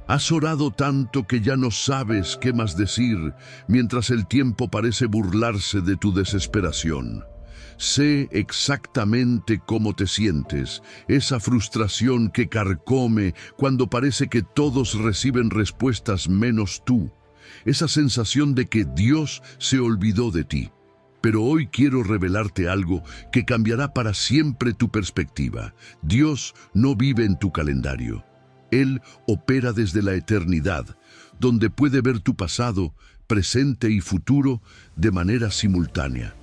Has orado tanto que ya no sabes qué más decir, mientras el tiempo parece burlarse de tu desesperación. Sé exactamente cómo te sientes, esa frustración que carcome cuando parece que todos reciben respuestas menos tú, esa sensación de que Dios se olvidó de ti. Pero hoy quiero revelarte algo que cambiará para siempre tu perspectiva. Dios no vive en tu calendario. Él opera desde la eternidad, donde puede ver tu pasado, presente y futuro de manera simultánea.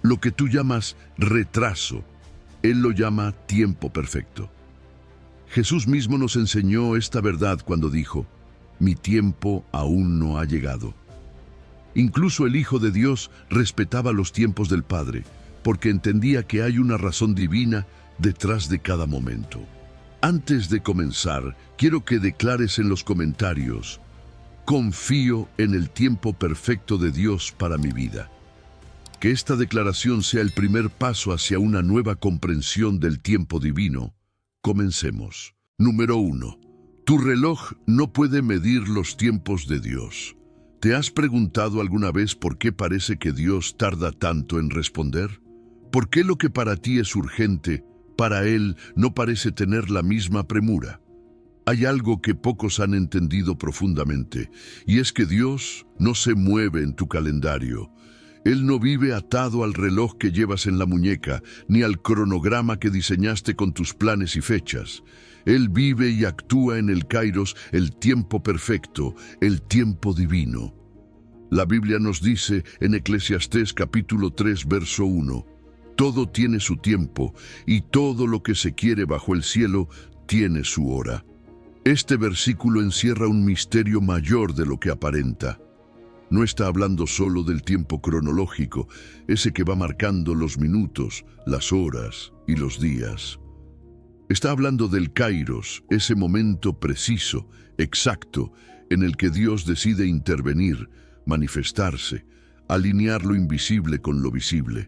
Lo que tú llamas retraso, Él lo llama tiempo perfecto. Jesús mismo nos enseñó esta verdad cuando dijo: mi tiempo aún no ha llegado. Incluso el Hijo de Dios respetaba los tiempos del Padre, porque entendía que hay una razón divina detrás de cada momento. Antes de comenzar, quiero que declares en los comentarios: confío en el tiempo perfecto de Dios para mi vida. Que esta declaración sea el primer paso hacia una nueva comprensión del tiempo divino. Comencemos. Número 1. Tu reloj no puede medir los tiempos de Dios. ¿Te has preguntado alguna vez por qué parece que Dios tarda tanto en responder? ¿Por qué lo que para ti es urgente, para Él no parece tener la misma premura? Hay algo que pocos han entendido profundamente, y es que Dios no se mueve en tu calendario. Él no vive atado al reloj que llevas en la muñeca, ni al cronograma que diseñaste con tus planes y fechas. Él vive y actúa en el Kairos, el tiempo perfecto, el tiempo divino. La Biblia nos dice en Eclesiastés capítulo 3, verso 1, todo tiene su tiempo, y todo lo que se quiere bajo el cielo tiene su hora. Este versículo encierra un misterio mayor de lo que aparenta. No está hablando solo del tiempo cronológico, ese que va marcando los minutos, las horas y los días. Está hablando del Kairos, ese momento preciso, exacto, en el que Dios decide intervenir, manifestarse, alinear lo invisible con lo visible.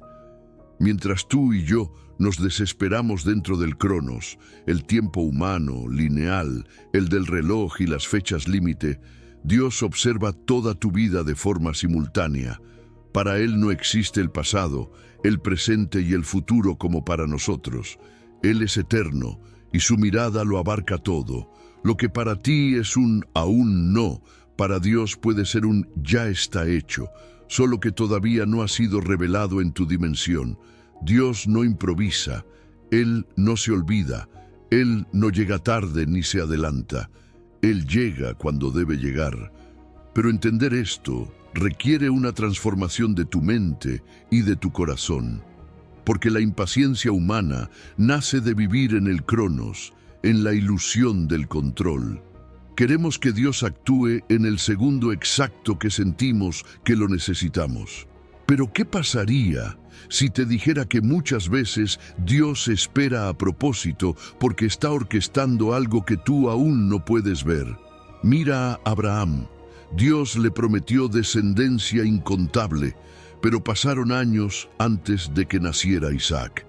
Mientras tú y yo nos desesperamos dentro del Cronos, el tiempo humano, lineal, el del reloj y las fechas límite, Dios observa toda tu vida de forma simultánea. Para Él no existe el pasado, el presente y el futuro como para nosotros. Él es eterno y su mirada lo abarca todo. Lo que para ti es un aún no, para Dios puede ser un ya está hecho, solo que todavía no ha sido revelado en tu dimensión. Dios no improvisa, Él no se olvida, Él no llega tarde ni se adelanta. Él llega cuando debe llegar. Pero entender esto requiere una transformación de tu mente y de tu corazón. Porque la impaciencia humana nace de vivir en el Cronos, en la ilusión del control. Queremos que Dios actúe en el segundo exacto que sentimos que lo necesitamos. Pero ¿qué pasaría si te dijera que muchas veces Dios espera a propósito porque está orquestando algo que tú aún no puedes ver? Mira a Abraham. Dios le prometió descendencia incontable, pero pasaron años antes de que naciera Isaac.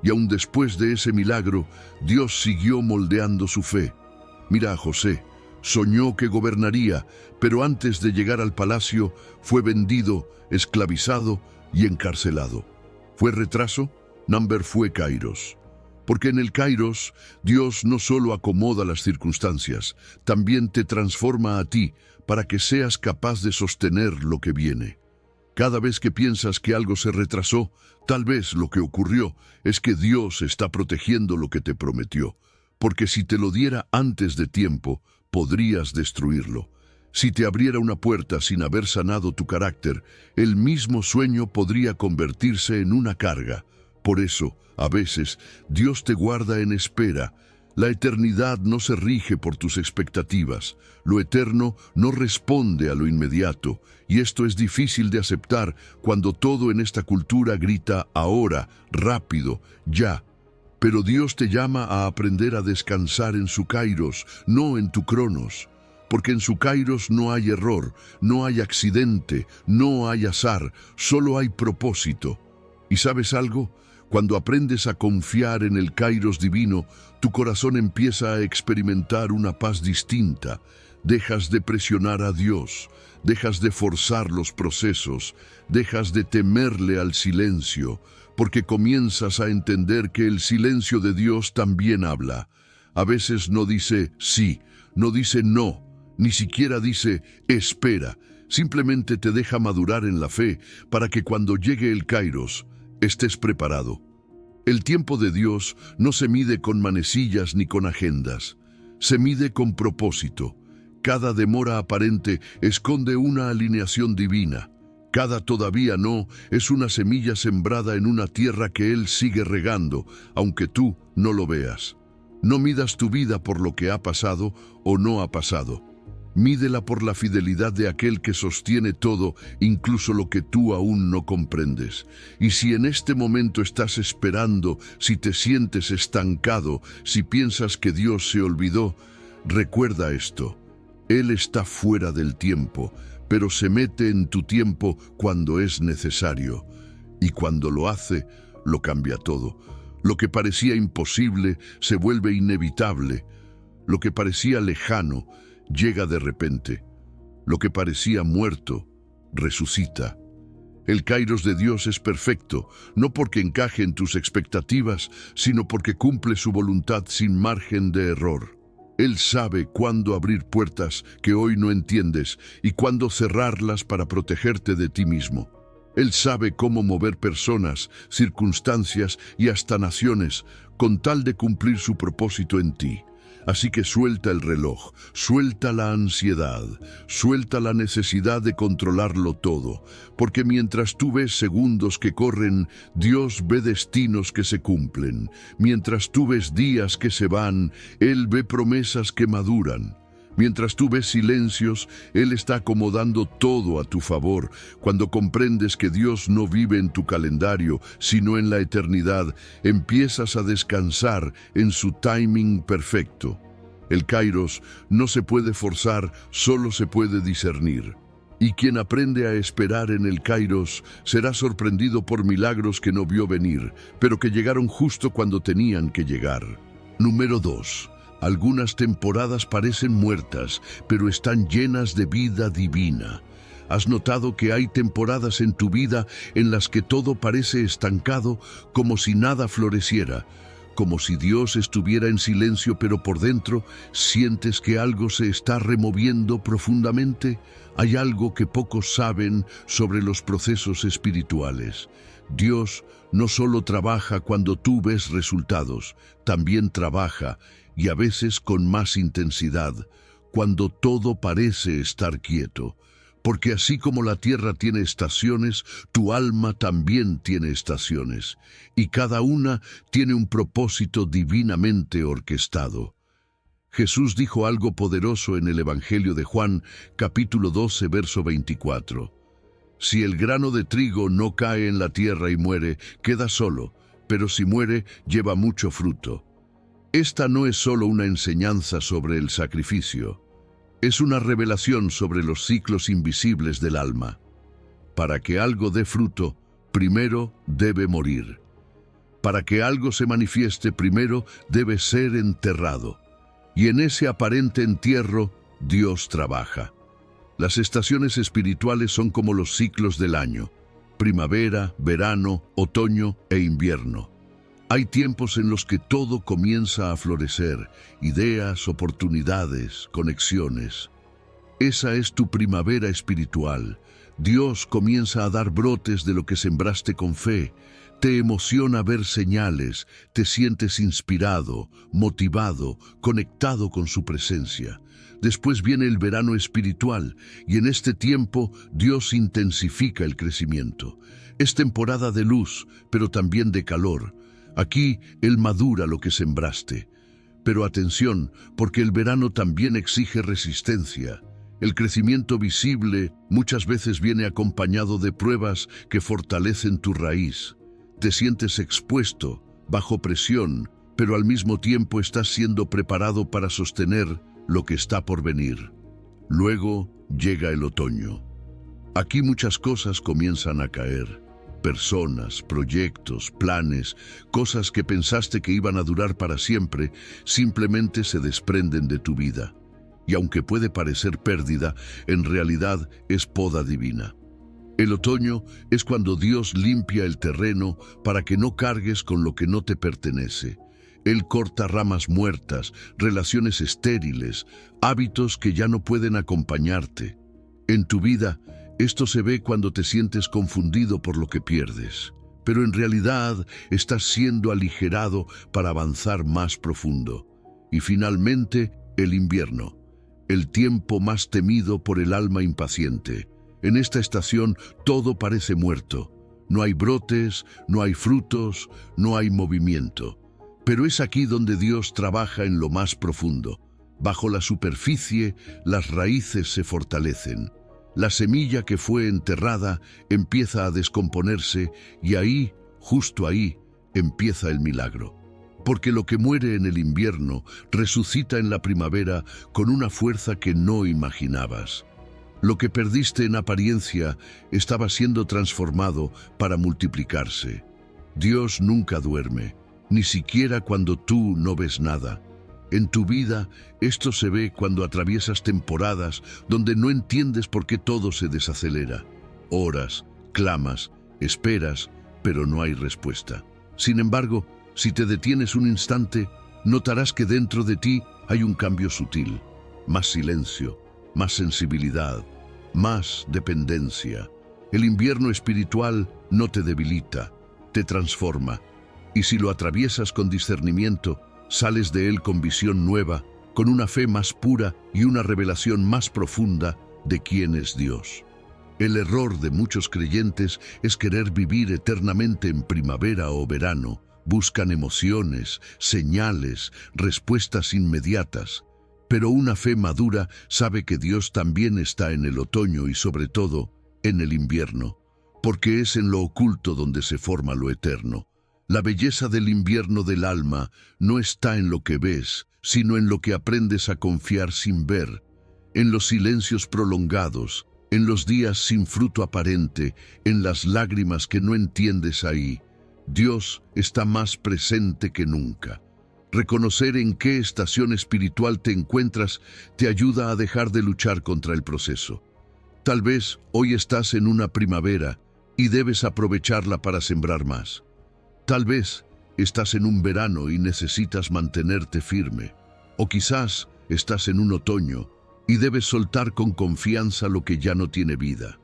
Y aún después de ese milagro, Dios siguió moldeando su fe. Mira a José. Soñó que gobernaría, pero antes de llegar al palacio fue vendido, esclavizado y encarcelado. ¿Fue retraso? Number fue Kairos. Porque en el Kairos, Dios no solo acomoda las circunstancias, también te transforma a ti para que seas capaz de sostener lo que viene. Cada vez que piensas que algo se retrasó, tal vez lo que ocurrió es que Dios está protegiendo lo que te prometió. Porque si te lo diera antes de tiempo, podrías destruirlo. Si te abriera una puerta sin haber sanado tu carácter, el mismo sueño podría convertirse en una carga. Por eso, a veces, Dios te guarda en espera. La eternidad no se rige por tus expectativas. Lo eterno no responde a lo inmediato, y esto es difícil de aceptar cuando todo en esta cultura grita ahora, rápido, ya. Pero Dios te llama a aprender a descansar en su Kairos, no en tu Cronos. Porque en su Kairos no hay error, no hay accidente, no hay azar, solo hay propósito. ¿Y sabes algo? Cuando aprendes a confiar en el Kairos divino, tu corazón empieza a experimentar una paz distinta. Dejas de presionar a Dios, dejas de forzar los procesos, dejas de temerle al silencio, porque comienzas a entender que el silencio de Dios también habla. A veces no dice sí, no dice no, ni siquiera dice espera. Simplemente te deja madurar en la fe para que cuando llegue el Kairos estés preparado. El tiempo de Dios no se mide con manecillas ni con agendas. Se mide con propósito. Cada demora aparente esconde una alineación divina. Cada todavía no es una semilla sembrada en una tierra que Él sigue regando, aunque tú no lo veas. No midas tu vida por lo que ha pasado o no ha pasado. Mídela por la fidelidad de aquel que sostiene todo, incluso lo que tú aún no comprendes. Y si en este momento estás esperando, si te sientes estancado, si piensas que Dios se olvidó, recuerda esto. Él está fuera del tiempo, pero se mete en tu tiempo cuando es necesario. Y cuando lo hace, lo cambia todo. Lo que parecía imposible se vuelve inevitable. Lo que parecía lejano llega de repente. Lo que parecía muerto resucita. El Kairos de Dios es perfecto, no porque encaje en tus expectativas, sino porque cumple su voluntad sin margen de error. Él sabe cuándo abrir puertas que hoy no entiendes y cuándo cerrarlas para protegerte de ti mismo. Él sabe cómo mover personas, circunstancias y hasta naciones con tal de cumplir su propósito en ti. Así que suelta el reloj, suelta la ansiedad, suelta la necesidad de controlarlo todo, porque mientras tú ves segundos que corren, Dios ve destinos que se cumplen. Mientras tú ves días que se van, Él ve promesas que maduran. Mientras tú ves silencios, Él está acomodando todo a tu favor. Cuando comprendes que Dios no vive en tu calendario, sino en la eternidad, empiezas a descansar en su timing perfecto. El Kairos no se puede forzar, solo se puede discernir. Y quien aprende a esperar en el Kairos será sorprendido por milagros que no vio venir, pero que llegaron justo cuando tenían que llegar. Número 2. Algunas temporadas parecen muertas, pero están llenas de vida divina. ¿Has notado que hay temporadas en tu vida en las que todo parece estancado, como si nada floreciera? Como si Dios estuviera en silencio, pero por dentro sientes que algo se está removiendo profundamente? Hay algo que pocos saben sobre los procesos espirituales. Dios no solo trabaja cuando tú ves resultados, también trabaja, y a veces con más intensidad, cuando todo parece estar quieto. Porque así como la tierra tiene estaciones, tu alma también tiene estaciones, y cada una tiene un propósito divinamente orquestado. Jesús dijo algo poderoso en el Evangelio de Juan, capítulo 12, verso 24. Si el grano de trigo no cae en la tierra y muere, queda solo, pero si muere, lleva mucho fruto. Esta no es solo una enseñanza sobre el sacrificio, es una revelación sobre los ciclos invisibles del alma. Para que algo dé fruto, primero debe morir. Para que algo se manifieste, primero debe ser enterrado. Y en ese aparente entierro, Dios trabaja. Las estaciones espirituales son como los ciclos del año: primavera, verano, otoño e invierno. Hay tiempos en los que todo comienza a florecer, ideas, oportunidades, conexiones. Esa es tu primavera espiritual. Dios comienza a dar brotes de lo que sembraste con fe. Te emociona ver señales, te sientes inspirado, motivado, conectado con su presencia. Después viene el verano espiritual, y en este tiempo Dios intensifica el crecimiento. Es temporada de luz, pero también de calor. Aquí Él madura lo que sembraste. Pero atención, porque el verano también exige resistencia. El crecimiento visible muchas veces viene acompañado de pruebas que fortalecen tu raíz. Te sientes expuesto, bajo presión, pero al mismo tiempo estás siendo preparado para sostener lo que está por venir. Luego llega el otoño. Aquí muchas cosas comienzan a caer. Personas, proyectos, planes, cosas que pensaste que iban a durar para siempre, simplemente se desprenden de tu vida. y aunque puede parecer pérdida, en realidad es poda divina. El otoño es cuando Dios limpia el terreno para que no cargues con lo que no te pertenece. Él corta ramas muertas, relaciones estériles, hábitos que ya no pueden acompañarte. En tu vida, esto se ve cuando te sientes confundido por lo que pierdes, pero en realidad estás siendo aligerado para avanzar más profundo. Y finalmente, el invierno, el tiempo más temido por el alma impaciente. En esta estación todo parece muerto. No hay brotes, no hay frutos, no hay movimiento. Pero es aquí donde Dios trabaja en lo más profundo. Bajo la superficie, las raíces se fortalecen. La semilla que fue enterrada empieza a descomponerse y ahí, justo ahí, empieza el milagro. Porque lo que muere en el invierno resucita en la primavera con una fuerza que no imaginabas. Lo que perdiste en apariencia estaba siendo transformado para multiplicarse. Dios nunca duerme, ni siquiera cuando tú no ves nada. En tu vida, esto se ve cuando atraviesas temporadas donde no entiendes por qué todo se desacelera. Oras, clamas, esperas, pero no hay respuesta. Sin embargo, si te detienes un instante, notarás que dentro de ti hay un cambio sutil. Más silencio, más sensibilidad, más dependencia. El invierno espiritual no te debilita, te transforma. Y si lo atraviesas con discernimiento, sales de él con visión nueva, con una fe más pura y una revelación más profunda de quién es Dios. El error de muchos creyentes es querer vivir eternamente en primavera o verano. Buscan emociones, señales, respuestas inmediatas. Pero una fe madura sabe que Dios también está en el otoño y sobre todo en el invierno, porque es en lo oculto donde se forma lo eterno. La belleza del invierno del alma no está en lo que ves, sino en lo que aprendes a confiar sin ver, en los silencios prolongados, en los días sin fruto aparente, en las lágrimas que no entiendes ahí. Dios está más presente que nunca. Reconocer en qué estación espiritual te encuentras te ayuda a dejar de luchar contra el proceso. Tal vez hoy estás en una primavera y debes aprovecharla para sembrar más. Tal vez estás en un verano y necesitas mantenerte firme. O quizás estás en un otoño y debes soltar con confianza lo que ya no tiene vida.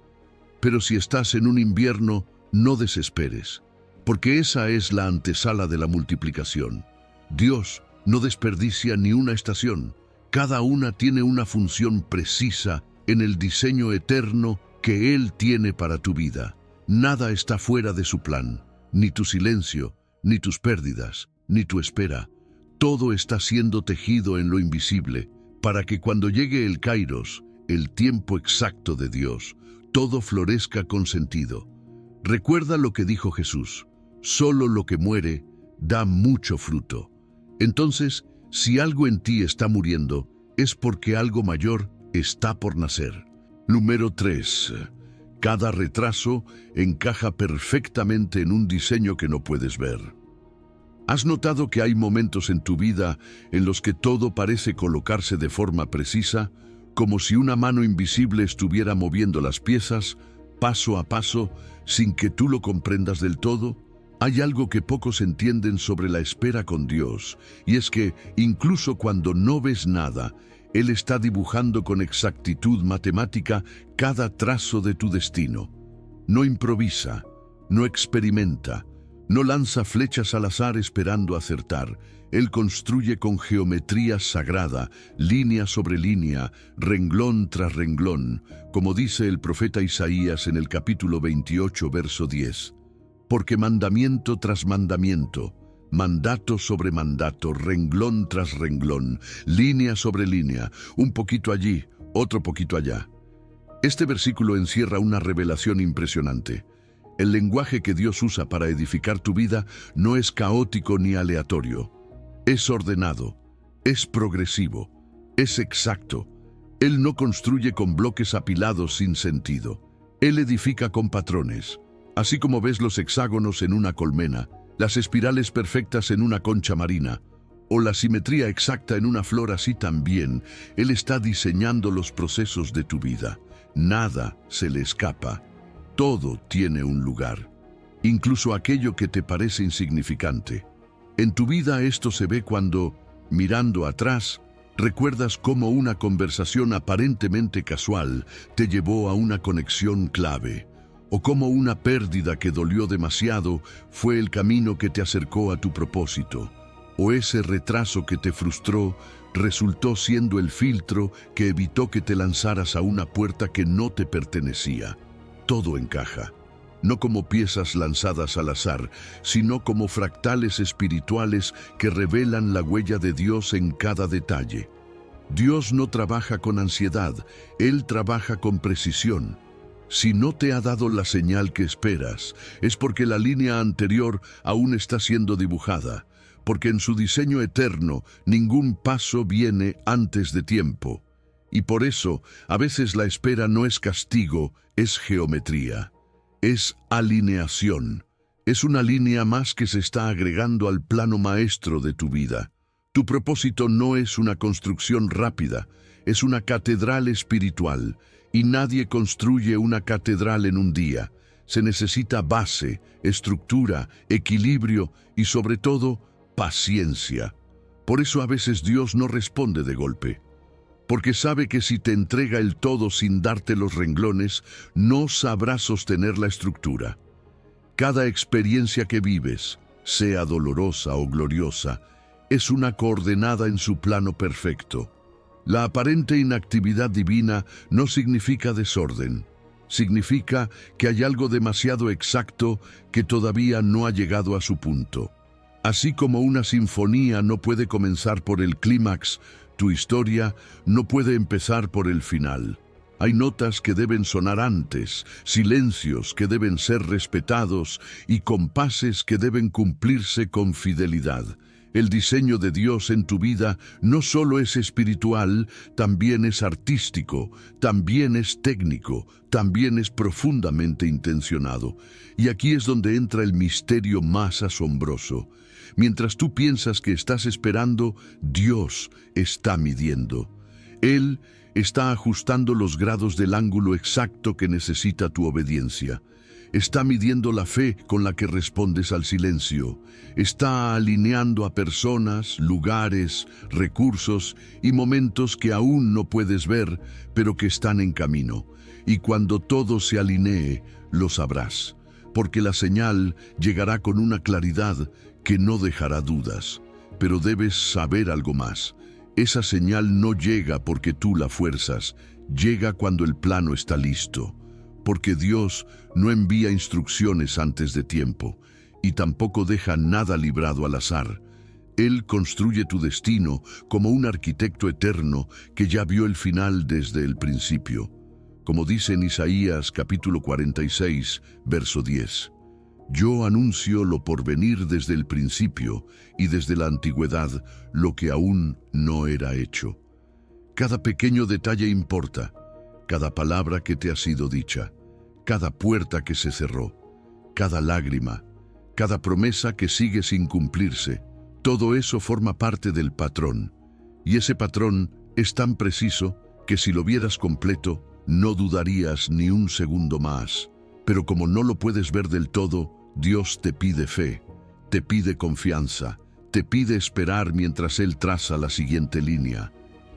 Pero si estás en un invierno, no desesperes, porque esa es la antesala de la multiplicación. Dios no desperdicia ni una estación. Cada una tiene una función precisa en el diseño eterno que Él tiene para tu vida. Nada está fuera de su plan, ni tu silencio, ni tus pérdidas, ni tu espera. Todo está siendo tejido en lo invisible, para que cuando llegue el Kairos, el tiempo exacto de Dios, todo florezca con sentido. Recuerda lo que dijo Jesús: solo lo que muere da mucho fruto. Entonces, si algo en ti está muriendo, es porque algo mayor está por nacer. Número 3. Cada retraso encaja perfectamente en un diseño que no puedes ver. ¿Has notado que hay momentos en tu vida en los que todo parece colocarse de forma precisa, como si una mano invisible estuviera moviendo las piezas, paso a paso, sin que tú lo comprendas del todo? Hay algo que pocos entienden sobre la espera con Dios, y es que, incluso cuando no ves nada, Él está dibujando con exactitud matemática cada trazo de tu destino. No improvisa, no experimenta, no lanza flechas al azar esperando acertar. Él construye con geometría sagrada, línea sobre línea, renglón tras renglón, como dice el profeta Isaías en el capítulo 28, verso 10. Porque mandamiento tras mandamiento, mandato sobre mandato, renglón tras renglón, línea sobre línea, un poquito allí, otro poquito allá. Este versículo encierra una revelación impresionante. El lenguaje que Dios usa para edificar tu vida no es caótico ni aleatorio. Es ordenado, es progresivo, es exacto. Él no construye con bloques apilados sin sentido. Él edifica con patrones. Así como ves los hexágonos en una colmena, las espirales perfectas en una concha marina, o la simetría exacta en una flor, así también Él está diseñando los procesos de tu vida. Nada se le escapa. Todo tiene un lugar, incluso aquello que te parece insignificante. En tu vida esto se ve cuando, mirando atrás, recuerdas cómo una conversación aparentemente casual te llevó a una conexión clave, o cómo una pérdida que dolió demasiado fue el camino que te acercó a tu propósito, o ese retraso que te frustró resultó siendo el filtro que evitó que te lanzaras a una puerta que no te pertenecía. Todo encaja, no como piezas lanzadas al azar, sino como fractales espirituales que revelan la huella de Dios en cada detalle. Dios no trabaja con ansiedad, Él trabaja con precisión. Si no te ha dado la señal que esperas, es porque la línea anterior aún está siendo dibujada, porque en su diseño eterno ningún paso viene antes de tiempo. Y por eso, a veces la espera no es castigo, es geometría, es alineación. Es una línea más que se está agregando al plano maestro de tu vida. Tu propósito no es una construcción rápida, es una catedral espiritual, y nadie construye una catedral en un día. Se necesita base, estructura, equilibrio y sobre todo, paciencia. Por eso a veces Dios no responde de golpe, porque sabe que si te entrega el todo sin darte los renglones, no sabrás sostener la estructura. Cada experiencia que vives, sea dolorosa o gloriosa, es una coordenada en su plano perfecto. La aparente inactividad divina no significa desorden, significa que hay algo demasiado exacto que todavía no ha llegado a su punto. Así como una sinfonía no puede comenzar por el clímax, tu historia no puede empezar por el final. Hay notas que deben sonar antes, silencios que deben ser respetados y compases que deben cumplirse con fidelidad. El diseño de Dios en tu vida no solo es espiritual, también es artístico, también es técnico, también es profundamente intencionado. Y aquí es donde entra el misterio más asombroso. Mientras tú piensas que estás esperando, Dios está midiendo. Él está ajustando los grados del ángulo exacto que necesita tu obediencia. Está midiendo la fe con la que respondes al silencio. Está alineando a personas, lugares, recursos y momentos que aún no puedes ver, pero que están en camino. Y cuando todo se alinee, lo sabrás, porque la señal llegará con una claridad que no dejará dudas. Pero debes saber algo más. Esa señal no llega porque tú la fuerzas, llega cuando el plano está listo. Porque Dios no envía instrucciones antes de tiempo y tampoco deja nada librado al azar. Él construye tu destino como un arquitecto eterno que ya vio el final desde el principio. Como dice en Isaías capítulo 46, verso 10. Yo anuncio lo por venir desde el principio y desde la antigüedad lo que aún no era hecho. Cada pequeño detalle importa. Cada palabra que te ha sido dicha, cada puerta que se cerró, cada lágrima, cada promesa que sigue sin cumplirse, todo eso forma parte del patrón. Y ese patrón es tan preciso que si lo vieras completo, no dudarías ni un segundo más. Pero como no lo puedes ver del todo, Dios te pide fe, te pide confianza, te pide esperar mientras Él traza la siguiente línea.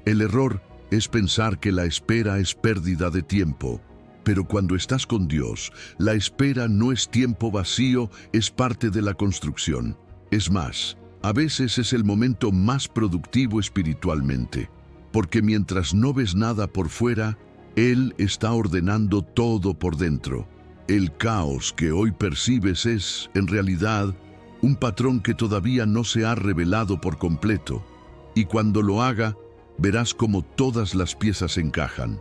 El error es pensar que la espera es pérdida de tiempo, pero cuando estás con Dios, la espera no es tiempo vacío, es parte de la construcción. Es más, a veces es el momento más productivo espiritualmente, porque mientras no ves nada por fuera, Él está ordenando todo por dentro. El caos que hoy percibes es, en realidad, un patrón que todavía no se ha revelado por completo, y cuando lo haga, verás cómo todas las piezas encajan.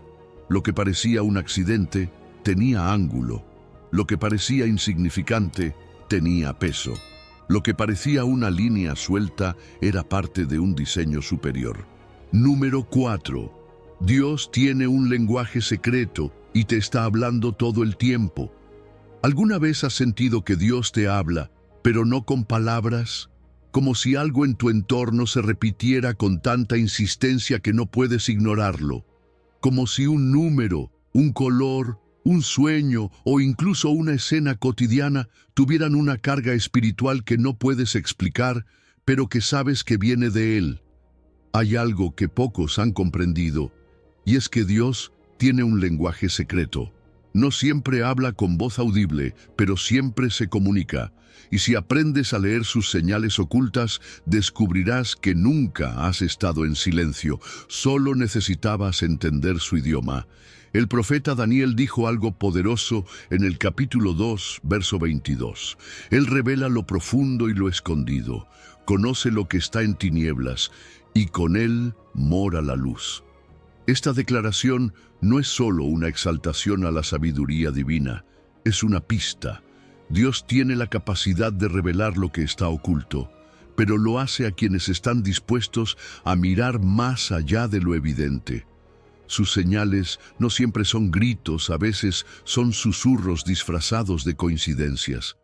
Lo que parecía un accidente tenía ángulo. Lo que parecía insignificante tenía peso. Lo que parecía una línea suelta era parte de un diseño superior. Número 4. Dios tiene un lenguaje secreto y te está hablando todo el tiempo. ¿Alguna vez has sentido que Dios te habla, pero no con palabras? como si algo en tu entorno se repitiera con tanta insistencia que no puedes ignorarlo, como si un número, un color, un sueño o incluso una escena cotidiana tuvieran una carga espiritual que no puedes explicar, pero que sabes que viene de Él. Hay algo que pocos han comprendido, y es que Dios tiene un lenguaje secreto. No siempre habla con voz audible, pero siempre se comunica. Y si aprendes a leer sus señales ocultas, descubrirás que nunca has estado en silencio, solo necesitabas entender su idioma. El profeta Daniel dijo algo poderoso en el capítulo 2, verso 22. Él revela lo profundo y lo escondido, conoce lo que está en tinieblas, y con él mora la luz. Esta declaración no es solo una exaltación a la sabiduría divina, es una pista. Dios tiene la capacidad de revelar lo que está oculto, pero lo hace a quienes están dispuestos a mirar más allá de lo evidente. Sus señales no siempre son gritos, a veces son susurros disfrazados de coincidencias.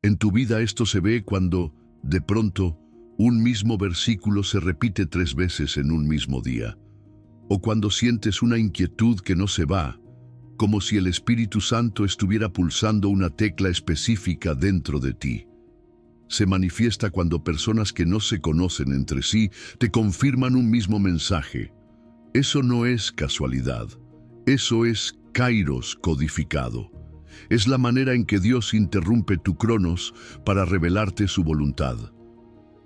En tu vida esto se ve cuando, de pronto, un mismo versículo se repite 3 veces en un mismo día, o cuando sientes una inquietud que no se va, como si el Espíritu Santo estuviera pulsando una tecla específica dentro de ti. Se manifiesta cuando personas que no se conocen entre sí te confirman un mismo mensaje. Eso no es casualidad, eso es kairos codificado. Es la manera en que Dios interrumpe tu cronos para revelarte su voluntad.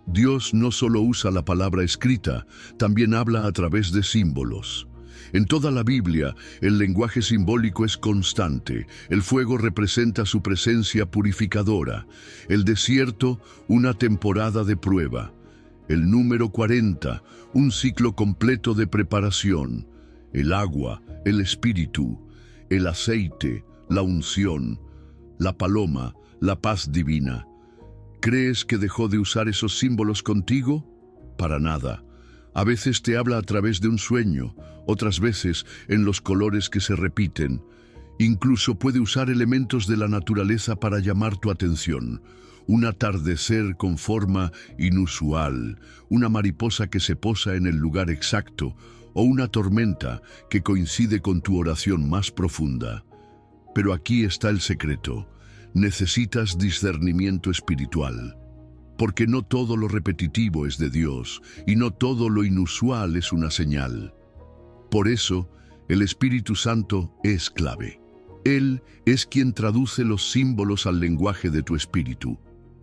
Dios no solo usa la palabra escrita, también habla a través de símbolos. En toda la Biblia, el lenguaje simbólico es constante. El fuego representa su presencia purificadora. El desierto, una temporada de prueba. El número 40, un ciclo completo de preparación. El agua, el espíritu, el aceite, la unción, la paloma, la paz divina. ¿Crees que dejó de usar esos símbolos contigo? Para nada. A veces te habla a través de un sueño, otras veces en los colores que se repiten. Incluso puede usar elementos de la naturaleza para llamar tu atención. Un atardecer con forma inusual, una mariposa que se posa en el lugar exacto, o una tormenta que coincide con tu oración más profunda. Pero aquí está el secreto. Necesitas discernimiento espiritual. Porque no todo lo repetitivo es de Dios, y no todo lo inusual es una señal. Por eso, el Espíritu Santo es clave. Él es quien traduce los símbolos al lenguaje de tu espíritu.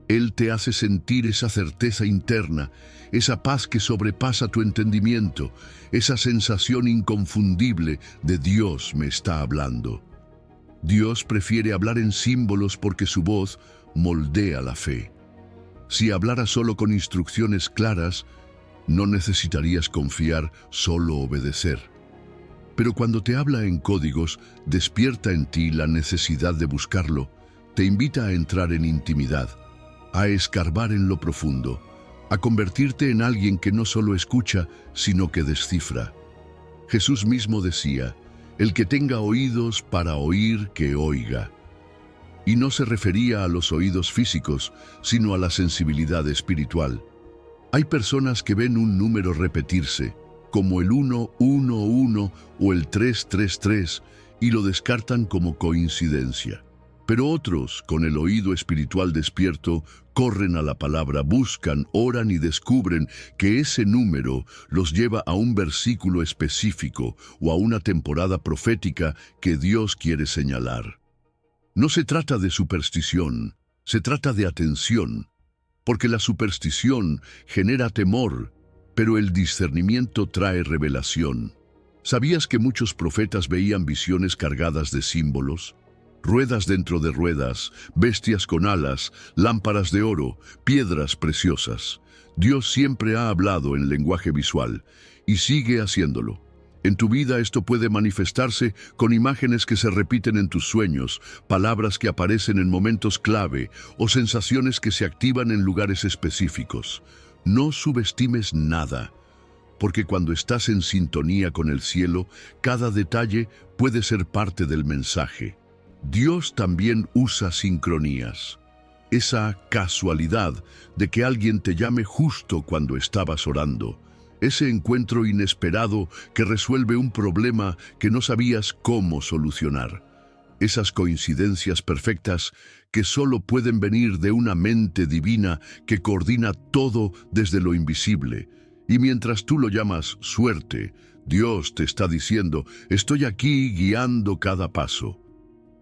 Él te hace sentir esa certeza interna, esa paz que sobrepasa tu entendimiento, esa sensación inconfundible de Dios me está hablando. Dios prefiere hablar en símbolos porque su voz moldea la fe. Si hablara solo con instrucciones claras, no necesitarías confiar, solo obedecer. Pero cuando te habla en códigos, despierta en ti la necesidad de buscarlo, te invita a entrar en intimidad, a escarbar en lo profundo, a convertirte en alguien que no solo escucha, sino que descifra. Jesús mismo decía, el que tenga oídos para oír, que oiga. Y no se refería a los oídos físicos, sino a la sensibilidad espiritual. Hay personas que ven un número repetirse, como el 111 o el 333, y lo descartan como coincidencia. Pero otros, con el oído espiritual despierto, corren a la palabra, buscan, oran y descubren que ese número los lleva a un versículo específico o a una temporada profética que Dios quiere señalar. No se trata de superstición, se trata de atención, porque la superstición genera temor, pero el discernimiento trae revelación. ¿Sabías que muchos profetas veían visiones cargadas de símbolos? Ruedas dentro de ruedas, bestias con alas, lámparas de oro, piedras preciosas. Dios siempre ha hablado en lenguaje visual y sigue haciéndolo. En tu vida esto puede manifestarse con imágenes que se repiten en tus sueños, palabras que aparecen en momentos clave o sensaciones que se activan en lugares específicos. No subestimes nada, porque cuando estás en sintonía con el cielo, cada detalle puede ser parte del mensaje. Dios también usa sincronías. esa casualidad de que alguien te llame justo cuando estabas orando, ese encuentro inesperado que resuelve un problema que no sabías cómo solucionar, esas coincidencias perfectas que solo pueden venir de una mente divina que coordina todo desde lo invisible. Y mientras tú lo llamas suerte, Dios te está diciendo: estoy aquí guiando cada paso.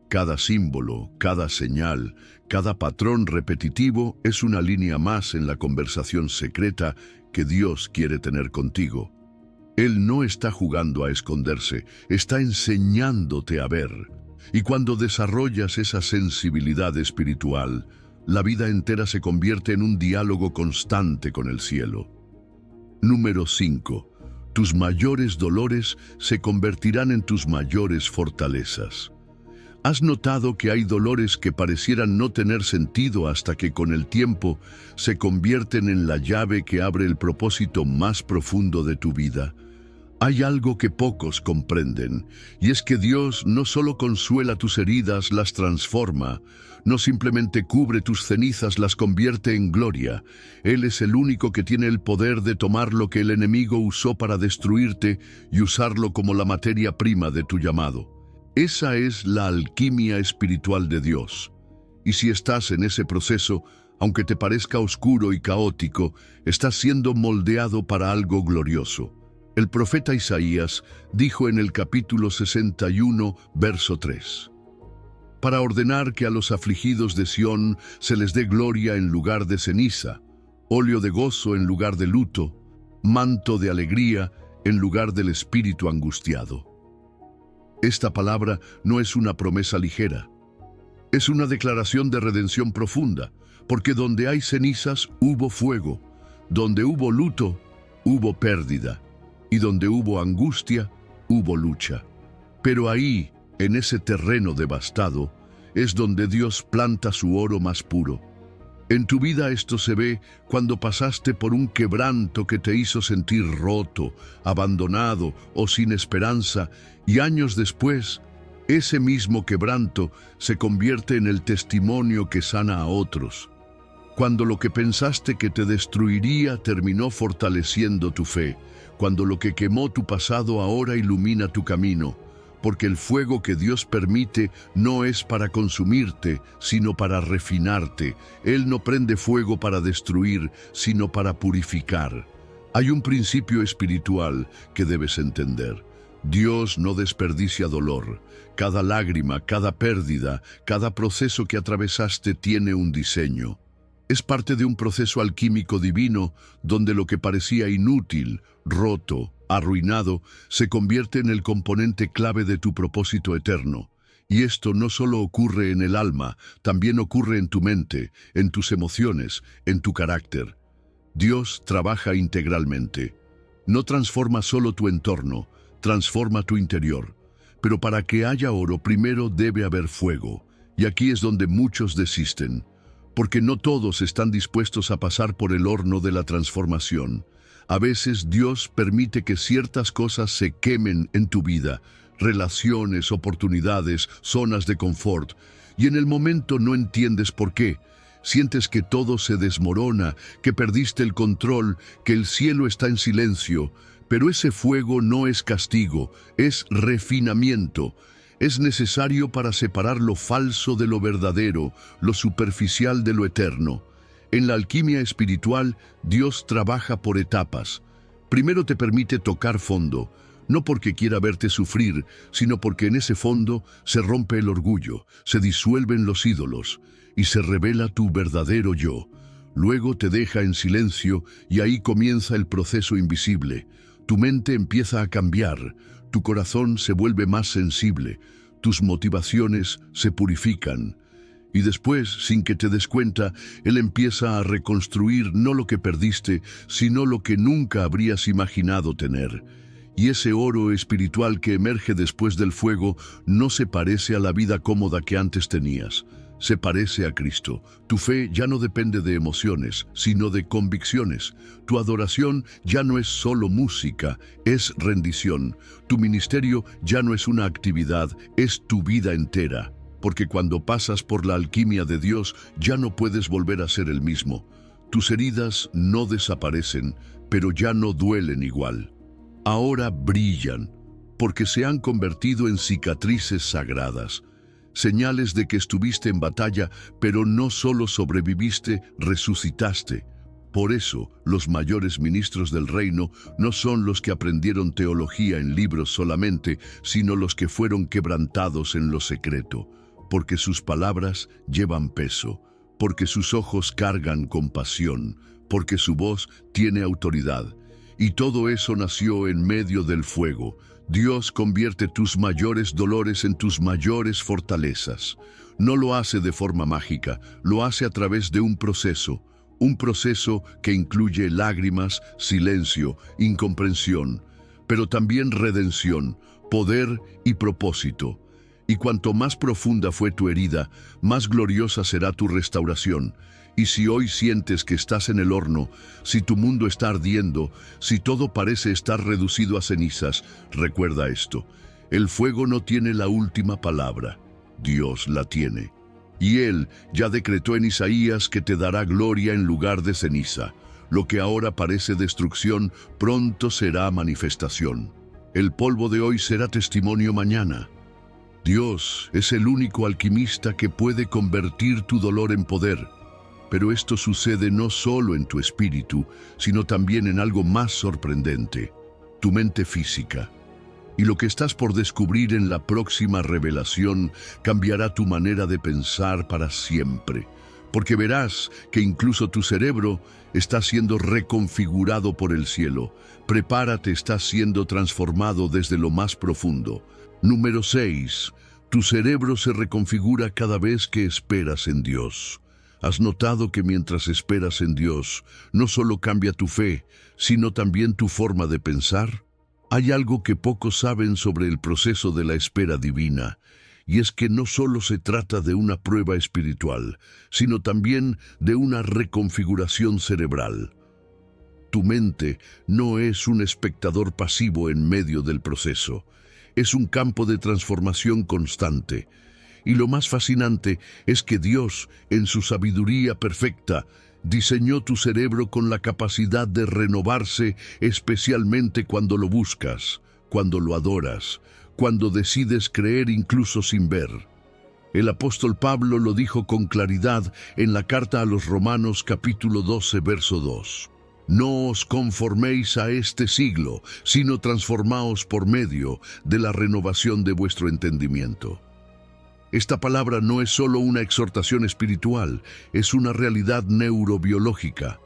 Cada símbolo, cada señal, cada patrón repetitivo es una línea más en la conversación secreta que Dios quiere tener contigo. Él no está jugando a esconderse, está enseñándote a ver. Y cuando desarrollas esa sensibilidad espiritual, la vida entera se convierte en un diálogo constante con el cielo. Número 5. Tus mayores dolores se convertirán en tus mayores fortalezas. ¿Has notado que hay dolores que parecieran no tener sentido hasta que con el tiempo se convierten en la llave que abre el propósito más profundo de tu vida? Hay algo que pocos comprenden, y es que Dios no solo consuela tus heridas, las transforma, no simplemente cubre tus cenizas, las convierte en gloria. Él es el único que tiene el poder de tomar lo que el enemigo usó para destruirte y usarlo como la materia prima de tu llamado. Esa es la alquimia espiritual de Dios. Y si estás en ese proceso, aunque te parezca oscuro y caótico, estás siendo moldeado para algo glorioso. El profeta Isaías dijo en el capítulo 61, verso 3: para ordenar que a los afligidos de Sión se les dé gloria en lugar de ceniza, óleo de gozo en lugar de luto, manto de alegría en lugar del espíritu angustiado. Esta palabra no es una promesa ligera, es una declaración de redención profunda, porque donde hay cenizas hubo fuego, donde hubo luto hubo pérdida, y donde hubo angustia hubo lucha. Pero ahí, en ese terreno devastado, es donde Dios planta su oro más puro. En tu vida esto se ve cuando pasaste por un quebranto que te hizo sentir roto, abandonado o sin esperanza, y años después, ese mismo quebranto se convierte en el testimonio que sana a otros. Cuando lo que pensaste que te destruiría terminó fortaleciendo tu fe, cuando lo que quemó tu pasado ahora ilumina tu camino, porque el fuego que Dios permite no es para consumirte, sino para refinarte. Él no prende fuego para destruir, sino para purificar. Hay un principio espiritual que debes entender. Dios no desperdicia dolor. Cada lágrima, cada pérdida, cada proceso que atravesaste tiene un diseño. Es parte de un proceso alquímico divino donde lo que parecía inútil, roto, arruinado, se convierte en el componente clave de tu propósito eterno. Y esto no solo ocurre en el alma, también ocurre en tu mente, en tus emociones, en tu carácter. Dios trabaja integralmente. No transforma solo tu entorno, transforma tu interior. Pero para que haya oro, primero debe haber fuego. Y aquí es donde muchos desisten, porque no todos están dispuestos a pasar por el horno de la transformación. A veces Dios permite que ciertas cosas se quemen en tu vida, relaciones, oportunidades, zonas de confort, y en el momento no entiendes por qué. Sientes que todo se desmorona, que perdiste el control, que el cielo está en silencio, pero ese fuego no es castigo, es refinamiento. Es necesario para separar lo falso de lo verdadero, lo superficial de lo eterno. En la alquimia espiritual, Dios trabaja por etapas. Primero te permite tocar fondo, no porque quiera verte sufrir, sino porque en ese fondo se rompe el orgullo, se disuelven los ídolos y se revela tu verdadero yo. Luego te deja en silencio y ahí comienza el proceso invisible. Tu mente empieza a cambiar, tu corazón se vuelve más sensible, tus motivaciones se purifican. Y después, sin que te des cuenta, Él empieza a reconstruir no lo que perdiste, sino lo que nunca habrías imaginado tener. Y ese oro espiritual que emerge después del fuego no se parece a la vida cómoda que antes tenías. Se parece a Cristo. Tu fe ya no depende de emociones, sino de convicciones. Tu adoración ya no es solo música, es rendición. Tu ministerio ya no es una actividad, es tu vida entera. porque cuando pasas por la alquimia de Dios ya no puedes volver a ser el mismo. Tus heridas no desaparecen, pero ya no duelen igual. Ahora brillan, porque se han convertido en cicatrices sagradas, señales de que estuviste en batalla, pero no solo sobreviviste, resucitaste. Por eso, los mayores ministros del reino no son los que aprendieron teología en libros solamente, sino los que fueron quebrantados en lo secreto, porque sus palabras llevan peso, porque sus ojos cargan compasión, porque su voz tiene autoridad. Y todo eso nació en medio del fuego. Dios convierte tus mayores dolores en tus mayores fortalezas. No lo hace de forma mágica, lo hace a través de un proceso que incluye lágrimas, silencio, incomprensión, pero también redención, poder y propósito. Y cuanto más profunda fue tu herida, más gloriosa será tu restauración. Y si hoy sientes que estás en el horno, si tu mundo está ardiendo, si todo parece estar reducido a cenizas, recuerda esto: el fuego no tiene la última palabra, Dios la tiene. Y Él ya decretó en Isaías que te dará gloria en lugar de ceniza. Lo que ahora parece destrucción, pronto será manifestación. El polvo de hoy será testimonio mañana. Dios es el único alquimista que puede convertir tu dolor en poder. Pero esto sucede no solo en tu espíritu, sino también en algo más sorprendente: tu mente física. Y lo que estás por descubrir en la próxima revelación cambiará tu manera de pensar para siempre, porque verás que incluso tu cerebro está siendo reconfigurado por el cielo. Prepárate, estás siendo transformado desde lo más profundo. Número 6. Tu cerebro se reconfigura cada vez que esperas en Dios. ¿Has notado que mientras esperas en Dios, no solo cambia tu fe, sino también tu forma de pensar? Hay algo que pocos saben sobre el proceso de la espera divina, y es que no solo se trata de una prueba espiritual, sino también de una reconfiguración cerebral. Tu mente no es un espectador pasivo en medio del proceso, es un campo de transformación constante. Y lo más fascinante es que Dios, en su sabiduría perfecta, diseñó tu cerebro con la capacidad de renovarse, especialmente cuando lo buscas, cuando lo adoras, cuando decides creer incluso sin ver. El apóstol Pablo lo dijo con claridad en la carta a los Romanos capítulo 12, verso 2. No os conforméis a este siglo, sino transformaos por medio de la renovación de vuestro entendimiento. Esta palabra no es solo una exhortación espiritual, es una realidad neurobiológica.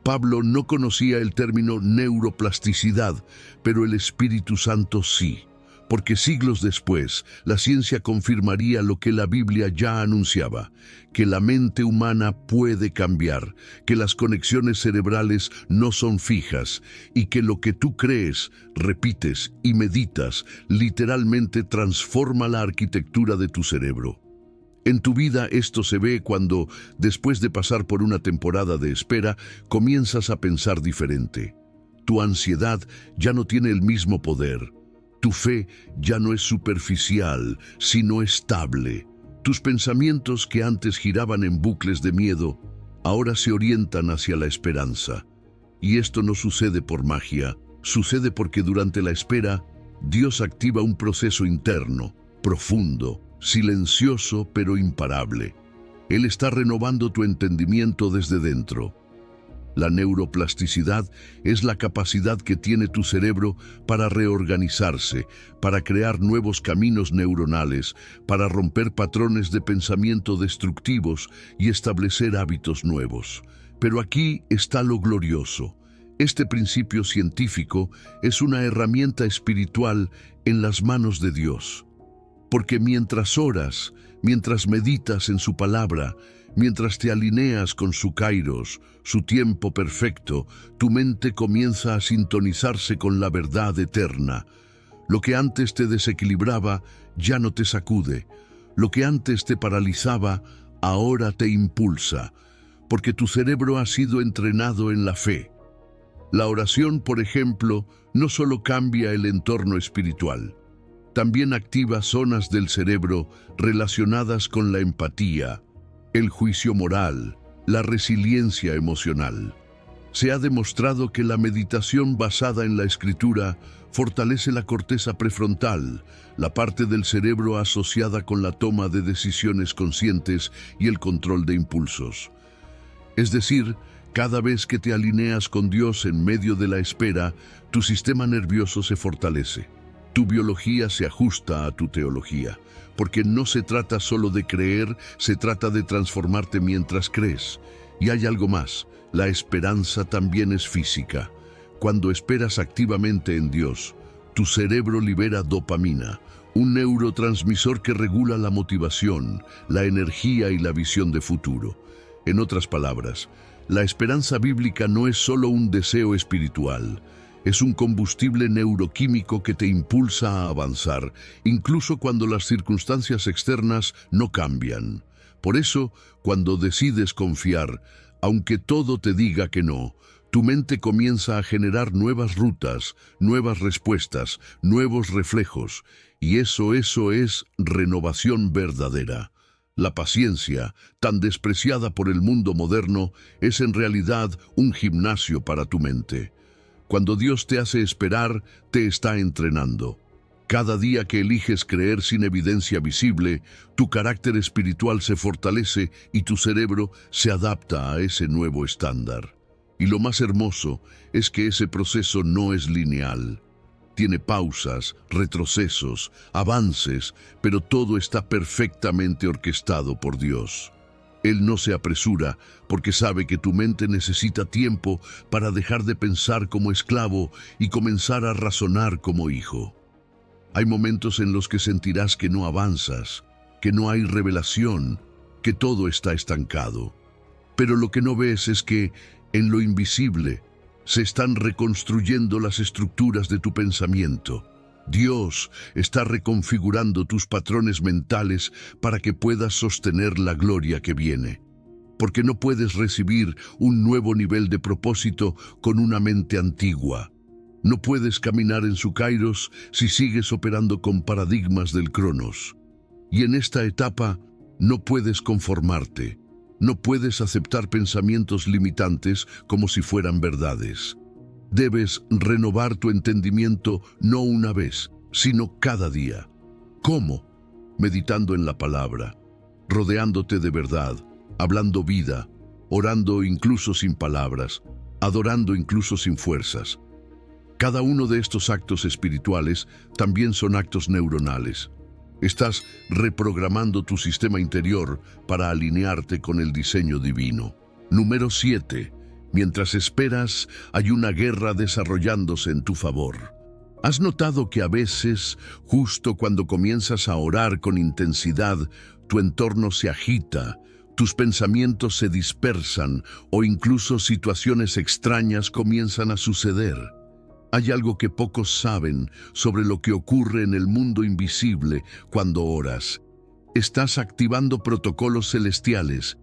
Pablo no conocía el término neuroplasticidad, pero el Espíritu Santo sí, porque siglos después la ciencia confirmaría lo que la Biblia ya anunciaba: que la mente humana puede cambiar, que las conexiones cerebrales no son fijas y que lo que tú crees, repites y meditas literalmente transforma la arquitectura de tu cerebro. En tu vida esto se ve cuando, después de pasar por una temporada de espera, comienzas a pensar diferente. Tu ansiedad ya no tiene el mismo poder. Tu fe ya no es superficial, sino estable. Tus pensamientos, que antes giraban en bucles de miedo, ahora se orientan hacia la esperanza. Y esto no sucede por magia, sucede porque durante la espera, Dios activa un proceso interno, profundo, silencioso pero imparable. Él está renovando tu entendimiento desde dentro. La neuroplasticidad es la capacidad que tiene tu cerebro para reorganizarse, para crear nuevos caminos neuronales, para romper patrones de pensamiento destructivos y establecer hábitos nuevos. Pero aquí está lo glorioso. Este principio científico es una herramienta espiritual en las manos de Dios. Porque mientras oras, mientras meditas en su palabra, mientras te alineas con su kairos, su tiempo perfecto, tu mente comienza a sintonizarse con la verdad eterna. Lo que antes te desequilibraba ya no te sacude. Lo que antes te paralizaba, ahora te impulsa, porque tu cerebro ha sido entrenado en la fe. La oración, por ejemplo, no solo cambia el entorno espiritual. también activa zonas del cerebro relacionadas con la empatía, el juicio moral, la resiliencia emocional. Se ha demostrado que la meditación basada en la escritura fortalece la corteza prefrontal, la parte del cerebro asociada con la toma de decisiones conscientes y el control de impulsos. Es decir, cada vez que te alineas con Dios en medio de la espera, tu sistema nervioso se fortalece. Tu biología se ajusta a tu teología, porque no se trata solo de creer, se trata de transformarte mientras crees. Y hay algo más, la esperanza también es física. Cuando esperas activamente en Dios, tu cerebro libera dopamina, un neurotransmisor que regula la motivación, la energía y la visión de futuro. En otras palabras, la esperanza bíblica no es solo un deseo espiritual, es un combustible neuroquímico que te impulsa a avanzar, incluso cuando las circunstancias externas no cambian. Por eso, cuando decides confiar, aunque todo te diga que no, tu mente comienza a generar nuevas rutas, nuevas respuestas, nuevos reflejos, y eso es renovación verdadera. La paciencia, tan despreciada por el mundo moderno, es en realidad un gimnasio para tu mente. Cuando Dios te hace esperar, te está entrenando. Cada día que eliges creer sin evidencia visible, tu carácter espiritual se fortalece y tu cerebro se adapta a ese nuevo estándar. Y lo más hermoso es que ese proceso no es lineal. Tiene pausas, retrocesos, avances, pero todo está perfectamente orquestado por Dios. Él no se apresura porque sabe que tu mente necesita tiempo para dejar de pensar como esclavo y comenzar a razonar como hijo. Hay momentos en los que sentirás que no avanzas, que no hay revelación, que todo está estancado. Pero lo que no ves es que, en lo invisible, se están reconstruyendo las estructuras de tu pensamiento. Dios está reconfigurando tus patrones mentales para que puedas sostener la gloria que viene. Porque no puedes recibir un nuevo nivel de propósito con una mente antigua. No puedes caminar en su kairos si sigues operando con paradigmas del cronos. Y en esta etapa no puedes conformarte. No puedes aceptar pensamientos limitantes como si fueran verdades. Debes renovar tu entendimiento no una vez, sino cada día. ¿Cómo? Meditando en la palabra, rodeándote de verdad, hablando vida, orando incluso sin palabras, adorando incluso sin fuerzas. Cada uno de estos actos espirituales también son actos neuronales. Estás reprogramando tu sistema interior para alinearte con el diseño divino. Número 7. Mientras esperas, hay una guerra desarrollándose en tu favor. ¿Has notado que a veces, justo cuando comienzas a orar con intensidad, tu entorno se agita, tus pensamientos se dispersan o incluso situaciones extrañas comienzan a suceder? Hay algo que pocos saben sobre lo que ocurre en el mundo invisible cuando oras. Estás activando protocolos celestiales.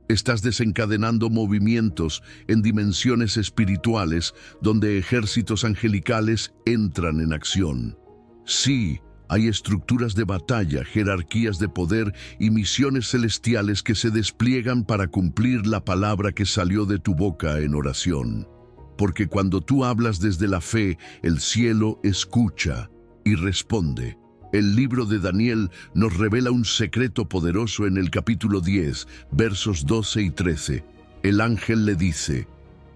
Estás desencadenando movimientos en dimensiones espirituales donde ejércitos angelicales entran en acción. Sí, hay estructuras de batalla, jerarquías de poder y misiones celestiales que se despliegan para cumplir la palabra que salió de tu boca en oración. Porque cuando tú hablas desde la fe, el cielo escucha y responde. El libro de Daniel nos revela un secreto poderoso en el capítulo 10, versos 12 y 13. El ángel le dice: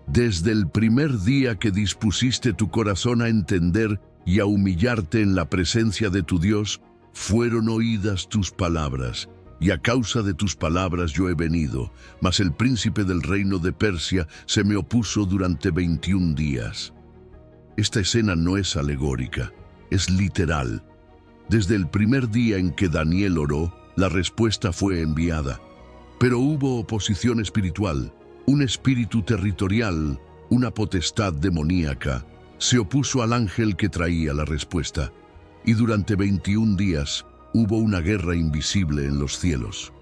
«Desde el primer día que dispusiste tu corazón a entender y a humillarte en la presencia de tu Dios, fueron oídas tus palabras, y a causa de tus palabras yo he venido, mas el príncipe del reino de Persia se me opuso durante 21 días». Esta escena no es alegórica, es literal. Desde el primer día en que Daniel oró, la respuesta fue enviada. Pero hubo oposición espiritual, un espíritu territorial, una potestad demoníaca. Se opuso al ángel que traía la respuesta. Y durante 21 días hubo una guerra invisible en los cielos.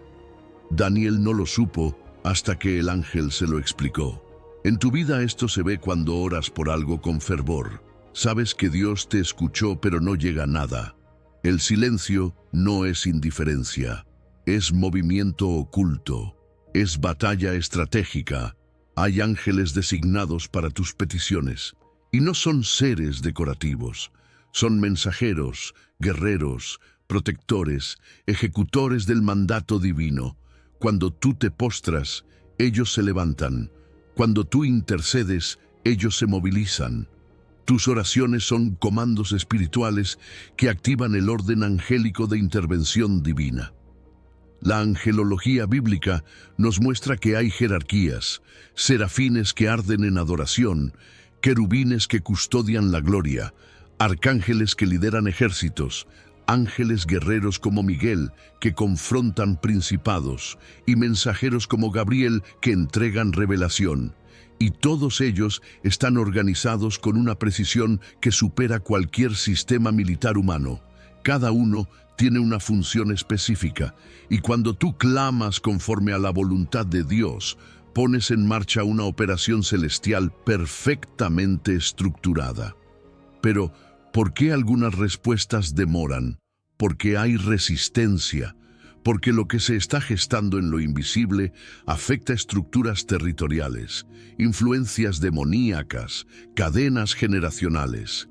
Daniel no lo supo hasta que el ángel se lo explicó. En tu vida esto se ve cuando oras por algo con fervor. Sabes que Dios te escuchó, pero no llega nada. El silencio no es indiferencia, es movimiento oculto, es batalla estratégica. Hay ángeles designados para tus peticiones, y no son seres decorativos, son mensajeros, guerreros, protectores, ejecutores del mandato divino. Cuando tú te postras, ellos se levantan. Cuando tú intercedes, ellos se movilizan. Tus oraciones son comandos espirituales que activan el orden angélico de intervención divina. La angelología bíblica nos muestra que hay jerarquías, serafines que arden en adoración, querubines que custodian la gloria, arcángeles que lideran ejércitos, ángeles guerreros como Miguel que confrontan principados y mensajeros como Gabriel que entregan revelación. Y todos ellos están organizados con una precisión que supera cualquier sistema militar humano. Cada uno tiene una función específica, y cuando tú clamas conforme a la voluntad de Dios, pones en marcha una operación celestial perfectamente estructurada. Pero, ¿por qué algunas respuestas demoran? Porque hay resistencia, porque lo que se está gestando en lo invisible afecta estructuras territoriales, influencias demoníacas, cadenas generacionales.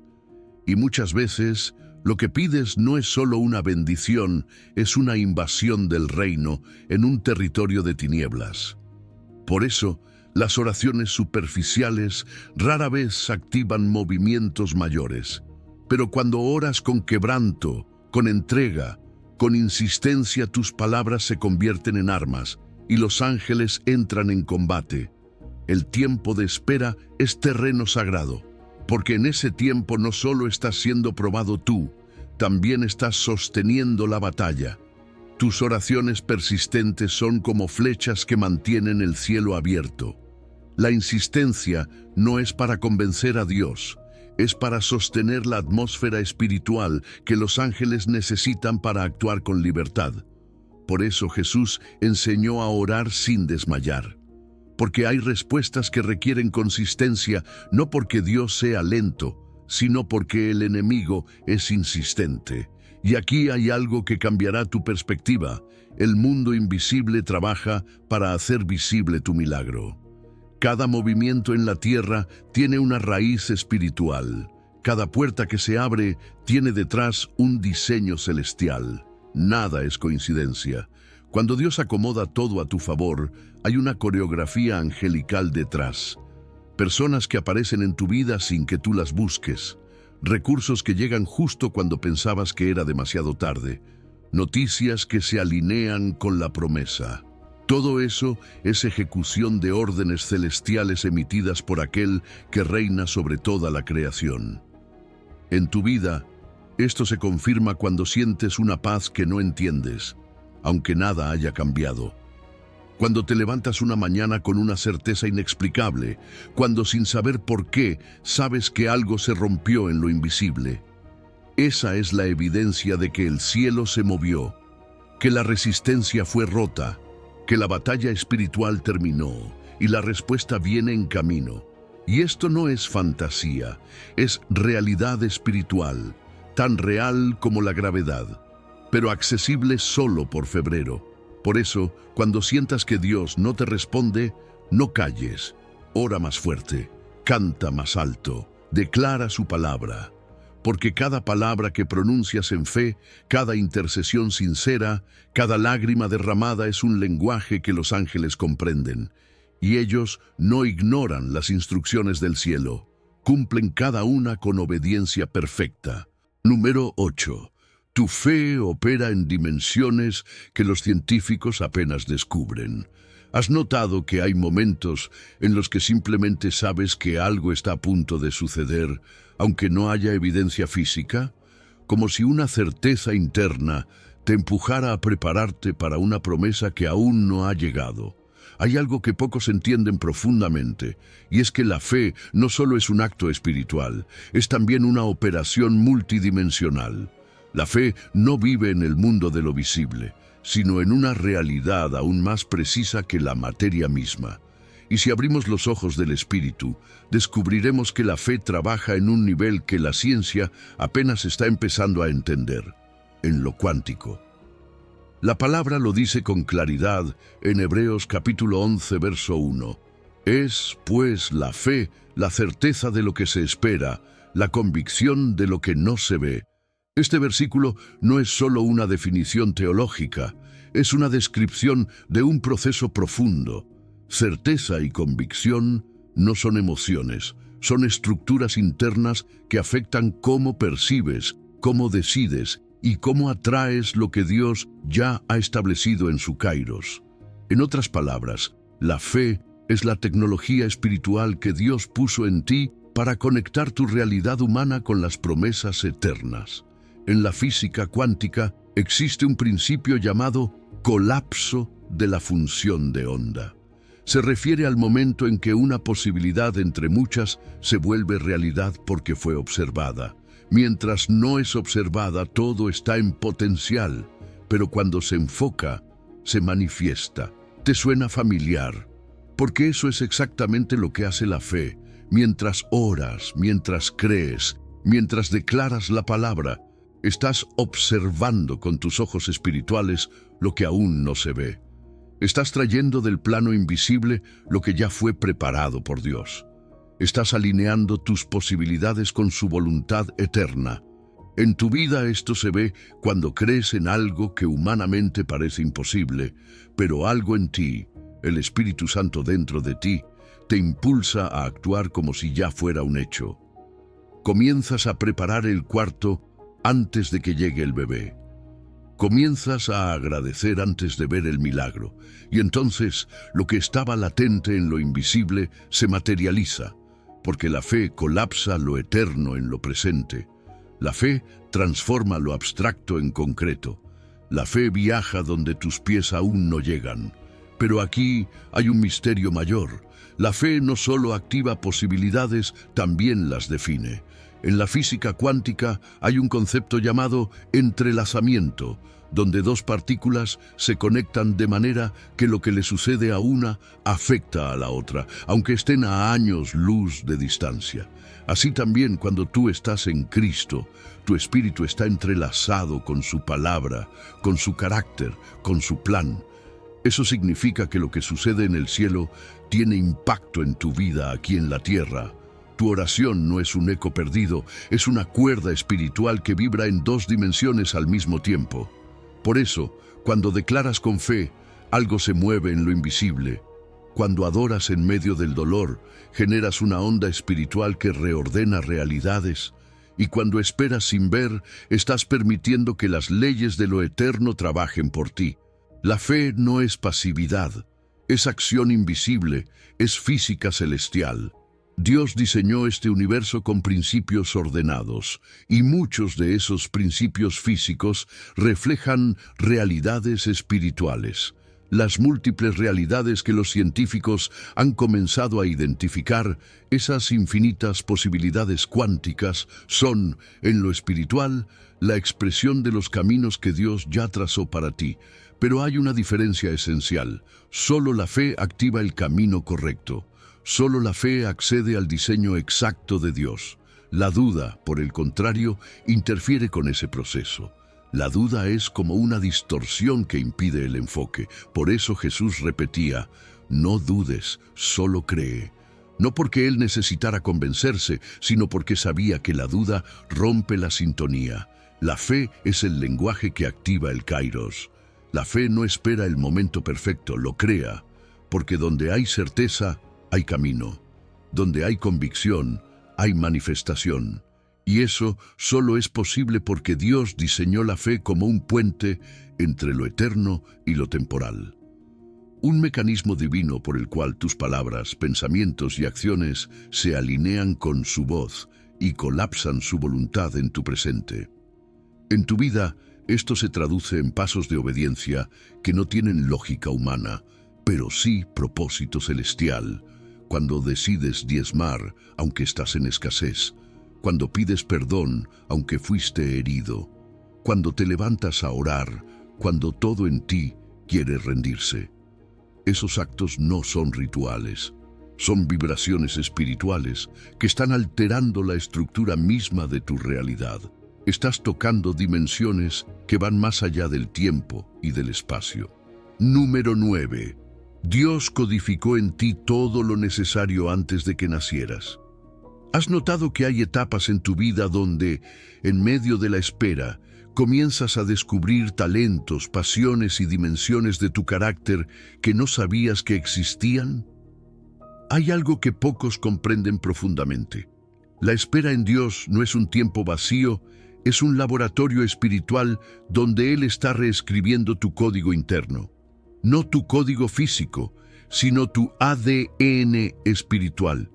Y muchas veces, lo que pides no es solo una bendición, es una invasión del reino en un territorio de tinieblas. Por eso, las oraciones superficiales rara vez activan movimientos mayores. Pero cuando oras con quebranto, con entrega, con insistencia, tus palabras se convierten en armas y los ángeles entran en combate. El tiempo de espera es terreno sagrado, porque en ese tiempo no solo estás siendo probado tú, también estás sosteniendo la batalla. Tus oraciones persistentes son como flechas que mantienen el cielo abierto. La insistencia no es para convencer a Dios, es para sostener la atmósfera espiritual que los ángeles necesitan para actuar con libertad. Por eso Jesús enseñó a orar sin desmayar. Porque hay respuestas que requieren consistencia, no porque Dios sea lento, sino porque el enemigo es insistente. Y aquí hay algo que cambiará tu perspectiva. El mundo invisible trabaja para hacer visible tu milagro. Cada movimiento en la tierra tiene una raíz espiritual. Cada puerta que se abre tiene detrás un diseño celestial. Nada es coincidencia. Cuando Dios acomoda todo a tu favor, hay una coreografía angelical detrás. Personas que aparecen en tu vida sin que tú las busques. Recursos que llegan justo cuando pensabas que era demasiado tarde. Noticias que se alinean con la promesa. Todo eso es ejecución de órdenes celestiales emitidas por aquel que reina sobre toda la creación. En tu vida, esto se confirma cuando sientes una paz que no entiendes, aunque nada haya cambiado. Cuando te levantas una mañana con una certeza inexplicable, cuando sin saber por qué sabes que algo se rompió en lo invisible. Esa es la evidencia de que el cielo se movió, que la resistencia fue rota, que la batalla espiritual terminó y la respuesta viene en camino. Y esto no es fantasía, es realidad espiritual, tan real como la gravedad, pero accesible solo por febrero. Por eso, cuando sientas que Dios no te responde, no calles, ora más fuerte, canta más alto, declara su palabra. Porque cada palabra que pronuncias en fe, cada intercesión sincera, cada lágrima derramada es un lenguaje que los ángeles comprenden. Y ellos no ignoran las instrucciones del cielo, cumplen cada una con obediencia perfecta. Número 8. Tu fe opera en dimensiones que los científicos apenas descubren. ¿Has notado que hay momentos en los que simplemente sabes que algo está a punto de suceder, aunque no haya evidencia física? Como si una certeza interna te empujara a prepararte para una promesa que aún no ha llegado. Hay algo que pocos entienden profundamente, y es que la fe no solo es un acto espiritual, es también una operación multidimensional. La fe no vive en el mundo de lo visible, sino en una realidad aún más precisa que la materia misma. Y si abrimos los ojos del espíritu, descubriremos que la fe trabaja en un nivel que la ciencia apenas está empezando a entender. en lo cuántico. La palabra lo dice con claridad en Hebreos capítulo 11, verso 1. Es, pues, la fe, la certeza de lo que se espera, la convicción de lo que no se ve. Este versículo no es solo una definición teológica, es una descripción de un proceso profundo. Certeza y convicción no son emociones, son estructuras internas que afectan cómo percibes, cómo decides y cómo atraes lo que Dios ya ha establecido en su kairos. En otras palabras, la fe es la tecnología espiritual que Dios puso en ti para conectar tu realidad humana con las promesas eternas. En la física cuántica existe un principio llamado colapso de la función de onda. Se refiere al momento en que una posibilidad entre muchas se vuelve realidad porque fue observada. Mientras no es observada, todo está en potencial, pero cuando se enfoca, se manifiesta. ¿Te suena familiar? Porque eso es exactamente lo que hace la fe. Mientras oras, mientras crees, mientras declaras la palabra, estás observando con tus ojos espirituales lo que aún no se ve. Estás trayendo del plano invisible lo que ya fue preparado por Dios. Estás alineando tus posibilidades con su voluntad eterna. En tu vida esto se ve cuando crees en algo que humanamente parece imposible, pero algo en ti, el Espíritu Santo dentro de ti, te impulsa a actuar como si ya fuera un hecho. Comienzas a preparar el cuarto antes de que llegue el bebé. Comienzas a agradecer antes de ver el milagro, y entonces lo que estaba latente en lo invisible se materializa, porque la fe colapsa lo eterno en lo presente. La fe transforma lo abstracto en concreto. La fe viaja donde tus pies aún no llegan. Pero aquí hay un misterio mayor. La fe no solo activa posibilidades, también las define. En la física cuántica hay un concepto llamado entrelazamiento, donde dos partículas se conectan de manera que lo que le sucede a una afecta a la otra, aunque estén a años luz de distancia. Así también cuando tú estás en Cristo, tu espíritu está entrelazado con su palabra, con su carácter, con su plan. Eso significa que lo que sucede en el cielo tiene impacto en tu vida aquí en la tierra. Tu oración no es un eco perdido, es una cuerda espiritual que vibra en dos dimensiones al mismo tiempo. Por eso, cuando declaras con fe, algo se mueve en lo invisible. Cuando adoras en medio del dolor, generas una onda espiritual que reordena realidades. Y cuando esperas sin ver, estás permitiendo que las leyes de lo eterno trabajen por ti. La fe no es pasividad, es acción invisible, es física celestial. Dios diseñó este universo con principios ordenados, y muchos de esos principios físicos reflejan realidades espirituales. Las múltiples realidades que los científicos han comenzado a identificar, esas infinitas posibilidades cuánticas, son, en lo espiritual, la expresión de los caminos que Dios ya trazó para ti. Pero hay una diferencia esencial. Solo la fe activa el camino correcto. Solo la fe accede al diseño exacto de Dios. La duda, por el contrario, interfiere con ese proceso. La duda es como una distorsión que impide el enfoque. Por eso Jesús repetía, no dudes, solo cree. No porque él necesitara convencerse, sino porque sabía que la duda rompe la sintonía. La fe es el lenguaje que activa el kairos. La fe no espera el momento perfecto, lo crea, porque donde hay certeza, hay camino. Donde hay convicción, hay manifestación. Y eso solo es posible porque Dios diseñó la fe como un puente entre lo eterno y lo temporal. Un mecanismo divino por el cual tus palabras, pensamientos y acciones se alinean con su voz y colapsan su voluntad en tu presente. En tu vida, esto se traduce en pasos de obediencia que no tienen lógica humana, pero sí propósito celestial. Cuando decides diezmar, aunque estás en escasez. Cuando pides perdón, aunque fuiste herido. Cuando te levantas a orar, cuando todo en ti quiere rendirse. Esos actos no son rituales. Son vibraciones espirituales que están alterando la estructura misma de tu realidad. Estás tocando dimensiones que van más allá del tiempo y del espacio. Número 9. Dios codificó en ti todo lo necesario antes de que nacieras. ¿Has notado que hay etapas en tu vida donde, en medio de la espera, comienzas a descubrir talentos, pasiones y dimensiones de tu carácter que no sabías que existían? Hay algo que pocos comprenden profundamente. La espera en Dios no es un tiempo vacío, es un laboratorio espiritual donde Él está reescribiendo tu código interno. No tu código físico, sino tu ADN espiritual.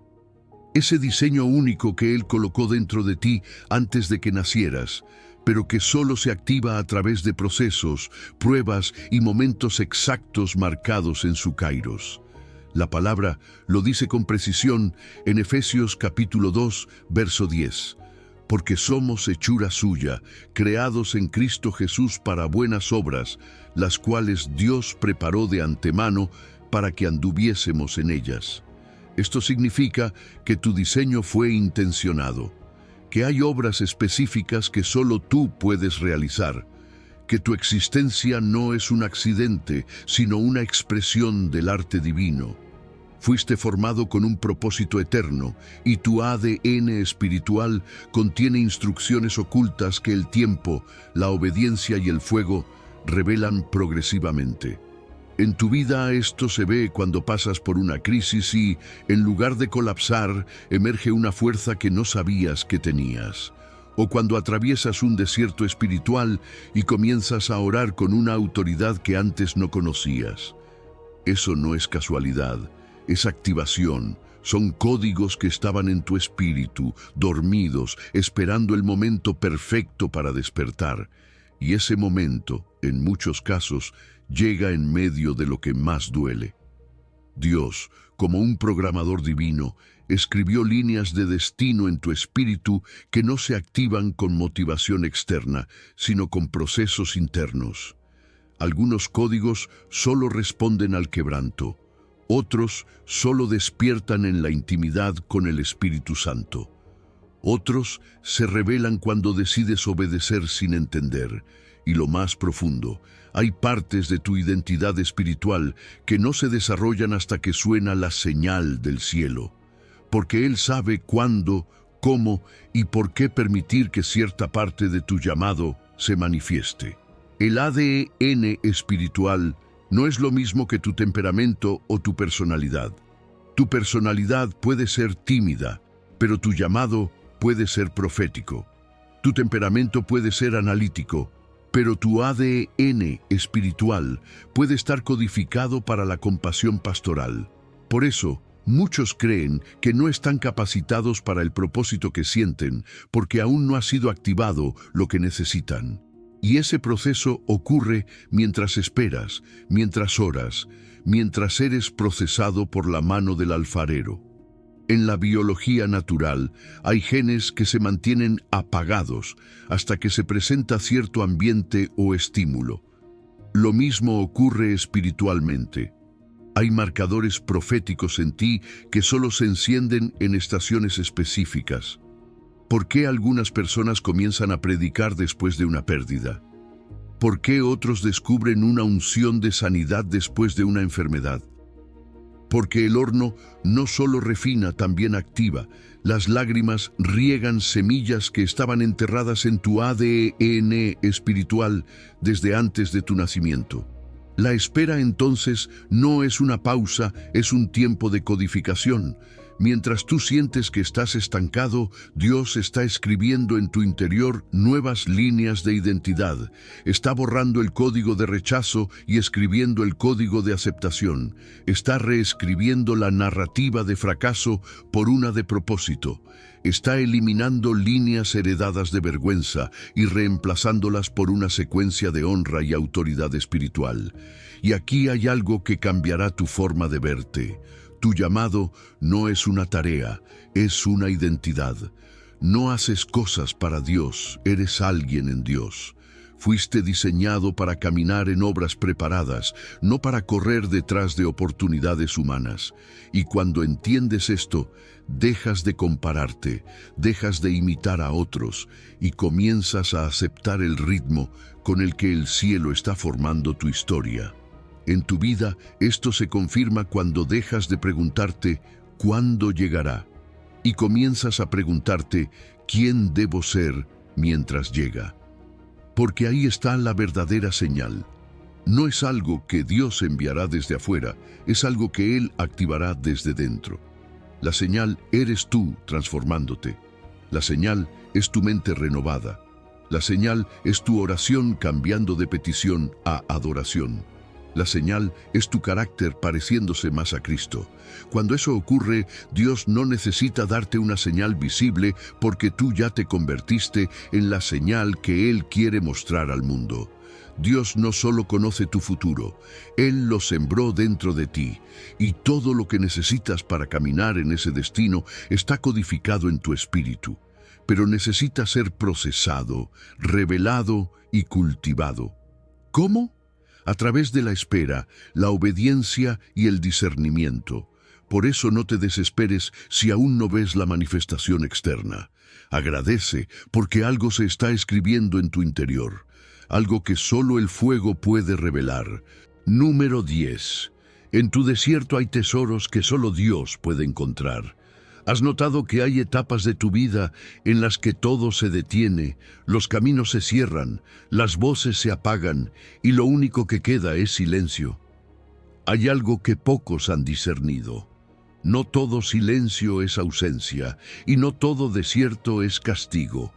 Ese diseño único que Él colocó dentro de ti antes de que nacieras, pero que solo se activa a través de procesos, pruebas y momentos exactos marcados en su kairos. La palabra lo dice con precisión en Efesios capítulo 2, verso 10. Porque somos hechura suya, creados en Cristo Jesús para buenas obras, las cuales Dios preparó de antemano para que anduviésemos en ellas. Esto significa que tu diseño fue intencionado, que hay obras específicas que solo tú puedes realizar, que tu existencia no es un accidente, sino una expresión del arte divino. Fuiste formado con un propósito eterno y tu ADN espiritual contiene instrucciones ocultas que el tiempo, la obediencia y el fuego revelan progresivamente. En tu vida esto se ve cuando pasas por una crisis y, en lugar de colapsar, emerge una fuerza que no sabías que tenías. O cuando atraviesas un desierto espiritual y comienzas a orar con una autoridad que antes no conocías. Eso no es casualidad. Es activación, son códigos que estaban en tu espíritu, dormidos, esperando el momento perfecto para despertar. Y ese momento, en muchos casos, llega en medio de lo que más duele. Dios, como un programador divino, escribió líneas de destino en tu espíritu que no se activan con motivación externa, sino con procesos internos. Algunos códigos solo responden al quebranto. Otros solo despiertan en la intimidad con el Espíritu Santo. Otros se revelan cuando decides obedecer sin entender. Y lo más profundo, hay partes de tu identidad espiritual que no se desarrollan hasta que suena la señal del cielo. Porque Él sabe cuándo, cómo y por qué permitir que cierta parte de tu llamado se manifieste. El ADN espiritual no es lo mismo que tu temperamento o tu personalidad. Tu personalidad puede ser tímida, pero tu llamado puede ser profético. Tu temperamento puede ser analítico, pero tu ADN espiritual puede estar codificado para la compasión pastoral. Por eso, muchos creen que no están capacitados para el propósito que sienten, porque aún no ha sido activado lo que necesitan. Y ese proceso ocurre mientras esperas, mientras oras, mientras eres procesado por la mano del alfarero. En la biología natural hay genes que se mantienen apagados hasta que se presenta cierto ambiente o estímulo. Lo mismo ocurre espiritualmente. Hay marcadores proféticos en ti que solo se encienden en estaciones específicas. ¿Por qué algunas personas comienzan a predicar después de una pérdida? ¿Por qué otros descubren una unción de sanidad después de una enfermedad? Porque el horno no solo refina, también activa. Las lágrimas riegan semillas que estaban enterradas en tu ADN espiritual desde antes de tu nacimiento. La espera entonces no es una pausa, es un tiempo de codificación. Mientras tú sientes que estás estancado, Dios está escribiendo en tu interior nuevas líneas de identidad. Está borrando el código de rechazo y escribiendo el código de aceptación. Está reescribiendo la narrativa de fracaso por una de propósito. Está eliminando líneas heredadas de vergüenza y reemplazándolas por una secuencia de honra y autoridad espiritual. Y aquí hay algo que cambiará tu forma de verte. Tu llamado no es una tarea, es una identidad. No haces cosas para Dios, eres alguien en Dios. Fuiste diseñado para caminar en obras preparadas, no para correr detrás de oportunidades humanas. Y cuando entiendes esto, dejas de compararte, dejas de imitar a otros y comienzas a aceptar el ritmo con el que el cielo está formando tu historia. En tu vida, esto se confirma cuando dejas de preguntarte ¿cuándo llegará? Y comienzas a preguntarte ¿quién debo ser mientras llega? Porque ahí está la verdadera señal. No es algo que Dios enviará desde afuera, es algo que Él activará desde dentro. La señal eres tú transformándote. La señal es tu mente renovada. La señal es tu oración cambiando de petición a adoración. La señal es tu carácter pareciéndose más a Cristo. Cuando eso ocurre, Dios no necesita darte una señal visible porque tú ya te convertiste en la señal que Él quiere mostrar al mundo. Dios no solo conoce tu futuro, Él lo sembró dentro de ti, y todo lo que necesitas para caminar en ese destino está codificado en tu espíritu. Pero necesita ser procesado, revelado y cultivado. ¿Cómo? A través de la espera, la obediencia y el discernimiento. Por eso no te desesperes si aún no ves la manifestación externa. Agradece, porque algo se está escribiendo en tu interior, algo que solo el fuego puede revelar. Número 10. En tu desierto hay tesoros que solo Dios puede encontrar. ¿Has notado que hay etapas de tu vida en las que todo se detiene, los caminos se cierran, las voces se apagan y lo único que queda es silencio? Hay algo que pocos han discernido. No todo silencio es ausencia y no todo desierto es castigo.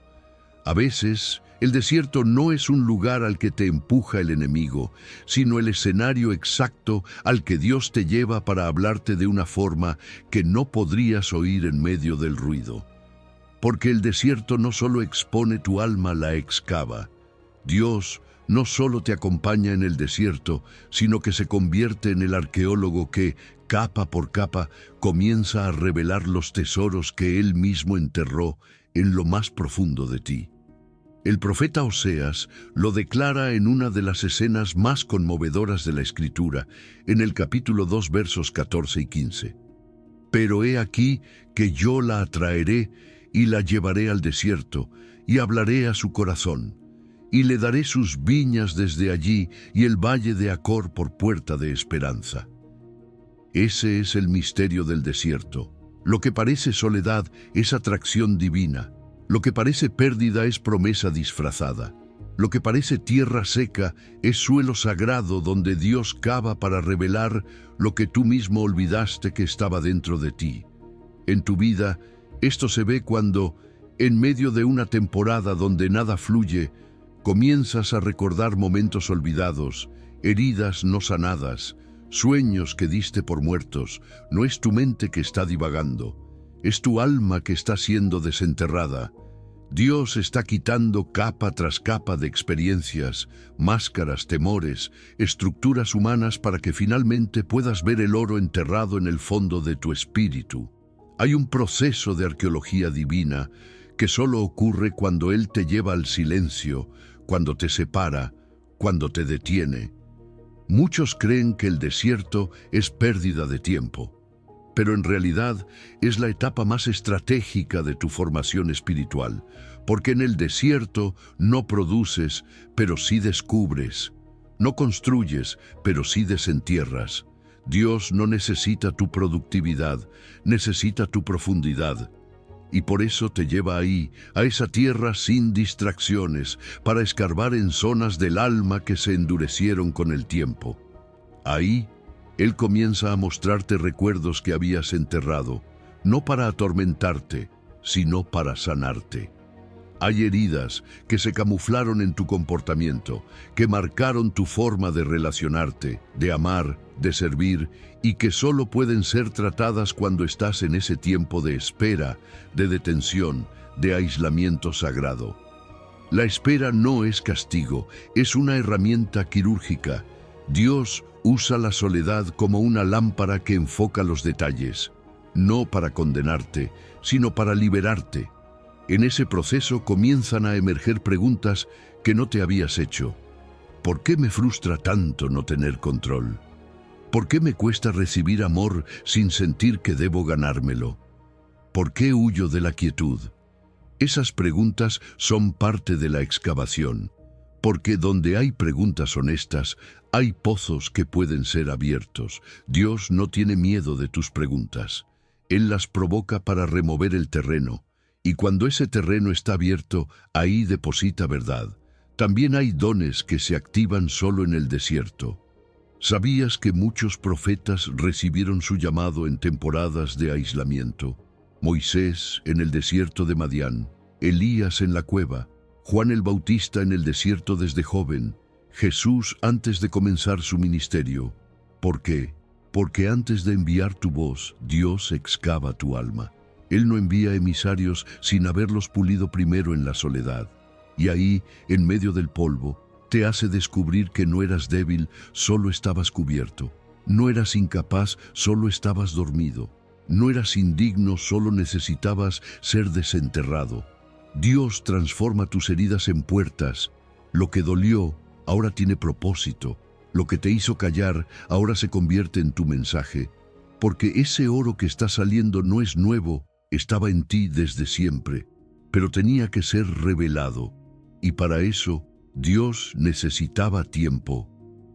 A veces, el desierto no es un lugar al que te empuja el enemigo, sino el escenario exacto al que Dios te lleva para hablarte de una forma que no podrías oír en medio del ruido. Porque el desierto no solo expone tu alma, la excava. Dios no solo te acompaña en el desierto, sino que se convierte en el arqueólogo que, capa por capa, comienza a revelar los tesoros que Él mismo enterró en lo más profundo de ti. El profeta Oseas lo declara en una de las escenas más conmovedoras de la Escritura, en el capítulo 2, versos 14 y 15. Pero he aquí que yo la atraeré y la llevaré al desierto, y hablaré a su corazón, y le daré sus viñas desde allí y el valle de Acor por puerta de esperanza. Ese es el misterio del desierto. Lo que parece soledad es atracción divina. Lo que parece pérdida es promesa disfrazada. Lo que parece tierra seca es suelo sagrado donde Dios cava para revelar lo que tú mismo olvidaste que estaba dentro de ti. En tu vida, esto se ve cuando, en medio de una temporada donde nada fluye, comienzas a recordar momentos olvidados, heridas no sanadas, sueños que diste por muertos. No es tu mente que está divagando, es tu alma que está siendo desenterrada. Dios está quitando capa tras capa de experiencias, máscaras, temores, estructuras humanas para que finalmente puedas ver el oro enterrado en el fondo de tu espíritu. Hay un proceso de arqueología divina que solo ocurre cuando Él te lleva al silencio, cuando te separa, cuando te detiene. Muchos creen que el desierto es pérdida de tiempo, pero en realidad es la etapa más estratégica de tu formación espiritual, porque en el desierto no produces, pero sí descubres. No construyes, pero sí desentierras. Dios no necesita tu productividad, necesita tu profundidad. Y por eso te lleva ahí, a esa tierra sin distracciones, para escarbar en zonas del alma que se endurecieron con el tiempo. Ahí, Él comienza a mostrarte recuerdos que habías enterrado, no para atormentarte, sino para sanarte. Hay heridas que se camuflaron en tu comportamiento, que marcaron tu forma de relacionarte, de amar, de servir, y que solo pueden ser tratadas cuando estás en ese tiempo de espera, de detención, de aislamiento sagrado. La espera no es castigo, es una herramienta quirúrgica. Dios usa la soledad como una lámpara que enfoca los detalles, no para condenarte, sino para liberarte. En ese proceso comienzan a emerger preguntas que no te habías hecho. ¿Por qué me frustra tanto no tener control? ¿Por qué me cuesta recibir amor sin sentir que debo ganármelo? ¿Por qué huyo de la quietud? Esas preguntas son parte de la excavación, porque donde hay preguntas honestas, hay pozos que pueden ser abiertos. Dios no tiene miedo de tus preguntas. Él las provoca para remover el terreno, y cuando ese terreno está abierto, ahí deposita verdad. También hay dones que se activan solo en el desierto. ¿Sabías que muchos profetas recibieron su llamado en temporadas de aislamiento? Moisés en el desierto de Madián, Elías en la cueva, Juan el Bautista en el desierto desde joven, Jesús antes de comenzar su ministerio. ¿Por qué? Porque antes de enviar tu voz, Dios excava tu alma. Él no envía emisarios sin haberlos pulido primero en la soledad. Y ahí, en medio del polvo, te hace descubrir que no eras débil, solo estabas cubierto. No eras incapaz, solo estabas dormido. No eras indigno, solo necesitabas ser desenterrado. Dios transforma tus heridas en puertas. Lo que dolió, ahora tiene propósito. Lo que te hizo callar, ahora se convierte en tu mensaje. Porque ese oro que está saliendo no es nuevo, estaba en ti desde siempre. Pero tenía que ser revelado. Y para eso, Dios necesitaba tiempo.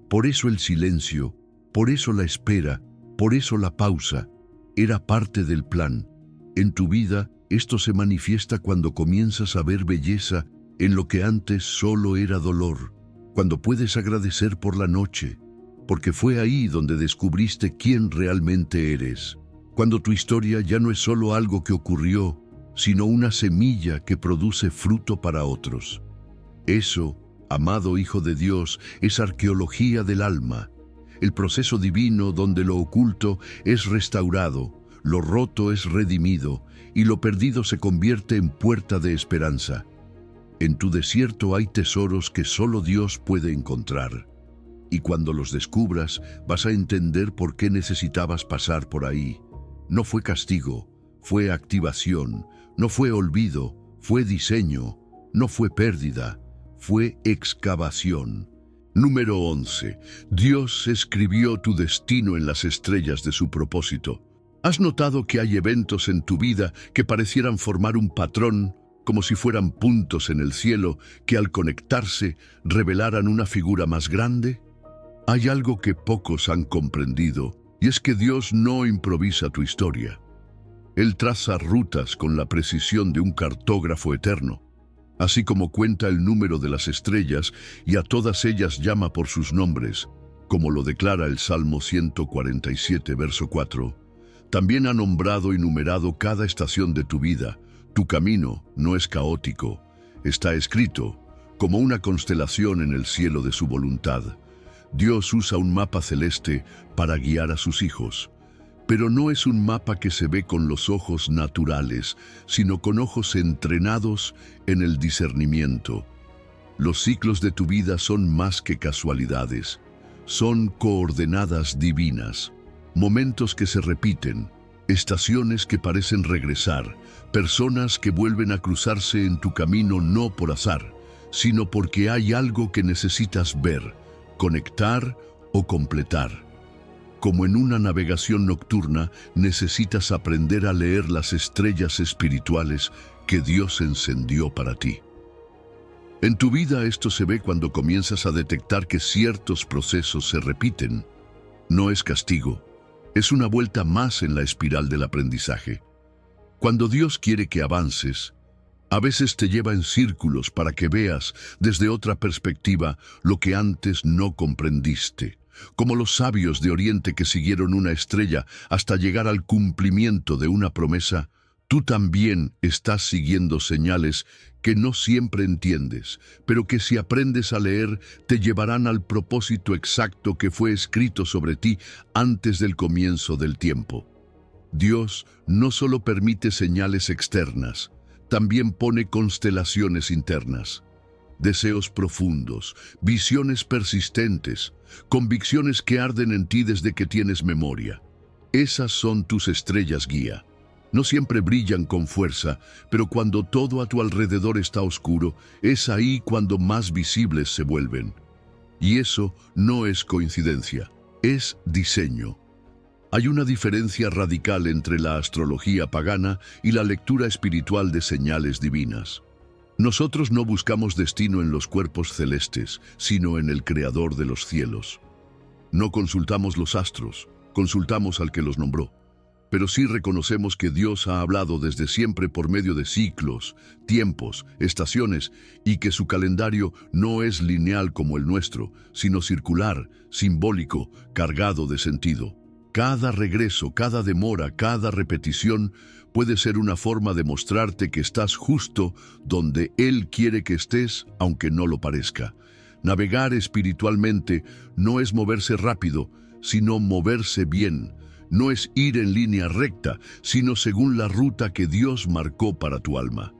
Por eso el silencio, por eso la espera, por eso la pausa. Era parte del plan. En tu vida, esto se manifiesta cuando comienzas a ver belleza en lo que antes solo era dolor, cuando puedes agradecer por la noche, porque fue ahí donde descubriste quién realmente eres, cuando tu historia ya no es solo algo que ocurrió, sino una semilla que produce fruto para otros. Eso, amado Hijo de Dios, es arqueología del alma, el proceso divino donde lo oculto es restaurado, lo roto es redimido y lo perdido se convierte en puerta de esperanza. En tu desierto hay tesoros que solo Dios puede encontrar. Y cuando los descubras, vas a entender por qué necesitabas pasar por ahí. No fue castigo, fue activación, no fue olvido, fue diseño, no fue pérdida, fue excavación. Número 11. Dios escribió tu destino en las estrellas de su propósito. ¿Has notado que hay eventos en tu vida que parecieran formar un patrón, como si fueran puntos en el cielo que al conectarse revelaran una figura más grande? Hay algo que pocos han comprendido, y es que Dios no improvisa tu historia. Él traza rutas con la precisión de un cartógrafo eterno. Así como cuenta el número de las estrellas y a todas ellas llama por sus nombres, como lo declara el Salmo 147, verso 4, también ha nombrado y numerado cada estación de tu vida. Tu camino no es caótico, está escrito como una constelación en el cielo de su voluntad. Dios usa un mapa celeste para guiar a sus hijos. Pero no es un mapa que se ve con los ojos naturales, sino con ojos entrenados en el discernimiento. Los ciclos de tu vida son más que casualidades, son coordenadas divinas, momentos que se repiten, estaciones que parecen regresar, personas que vuelven a cruzarse en tu camino no por azar, sino porque hay algo que necesitas ver, conectar o completar. Como en una navegación nocturna, necesitas aprender a leer las estrellas espirituales que Dios encendió para ti. En tu vida esto se ve cuando comienzas a detectar que ciertos procesos se repiten. No es castigo, es una vuelta más en la espiral del aprendizaje. Cuando Dios quiere que avances, a veces te lleva en círculos para que veas desde otra perspectiva lo que antes no comprendiste. Como los sabios de Oriente que siguieron una estrella hasta llegar al cumplimiento de una promesa, tú también estás siguiendo señales que no siempre entiendes, pero que si aprendes a leer te llevarán al propósito exacto que fue escrito sobre ti antes del comienzo del tiempo. Dios no solo permite señales externas, también pone constelaciones internas. Deseos profundos, visiones persistentes, convicciones que arden en ti desde que tienes memoria. Esas son tus estrellas guía. No siempre brillan con fuerza, pero cuando todo a tu alrededor está oscuro, es ahí cuando más visibles se vuelven. Y eso no es coincidencia, es diseño. Hay una diferencia radical entre la astrología pagana y la lectura espiritual de señales divinas. Nosotros no buscamos destino en los cuerpos celestes, sino en el Creador de los cielos. No consultamos los astros, consultamos al que los nombró. Pero sí reconocemos que Dios ha hablado desde siempre por medio de ciclos, tiempos, estaciones, y que su calendario no es lineal como el nuestro, sino circular, simbólico, cargado de sentido. Cada regreso, cada demora, cada repetición puede ser una forma de mostrarte que estás justo donde Él quiere que estés, aunque no lo parezca. Navegar espiritualmente no es moverse rápido, sino moverse bien. No es ir en línea recta, sino según la ruta que Dios marcó para tu alma.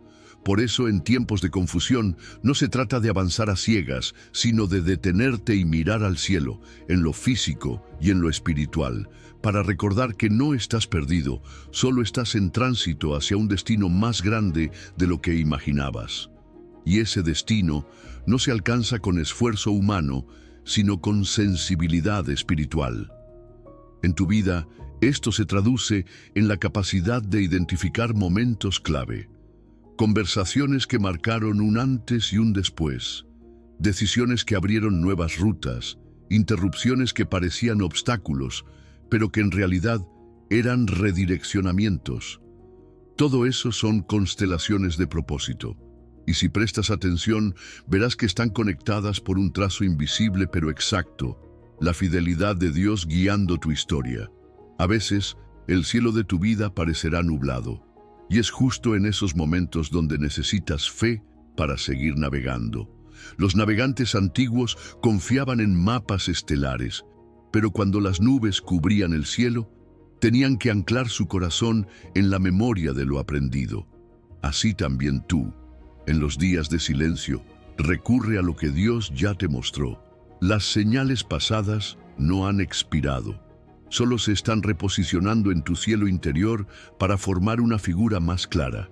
Por eso, en tiempos de confusión, no se trata de avanzar a ciegas, sino de detenerte y mirar al cielo, en lo físico y en lo espiritual, para recordar que no estás perdido, solo estás en tránsito hacia un destino más grande de lo que imaginabas. Y ese destino no se alcanza con esfuerzo humano, sino con sensibilidad espiritual. En tu vida, esto se traduce en la capacidad de identificar momentos clave, conversaciones que marcaron un antes y un después, decisiones que abrieron nuevas rutas, interrupciones que parecían obstáculos, pero que en realidad eran redireccionamientos. Todo eso son constelaciones de propósito. Y si prestas atención, verás que están conectadas por un trazo invisible pero exacto, la fidelidad de Dios guiando tu historia. A veces, el cielo de tu vida parecerá nublado, y es justo en esos momentos donde necesitas fe para seguir navegando. Los navegantes antiguos confiaban en mapas estelares, pero cuando las nubes cubrían el cielo, tenían que anclar su corazón en la memoria de lo aprendido. Así también tú, en los días de silencio, recurre a lo que Dios ya te mostró. Las señales pasadas no han expirado, solo se están reposicionando en tu cielo interior para formar una figura más clara.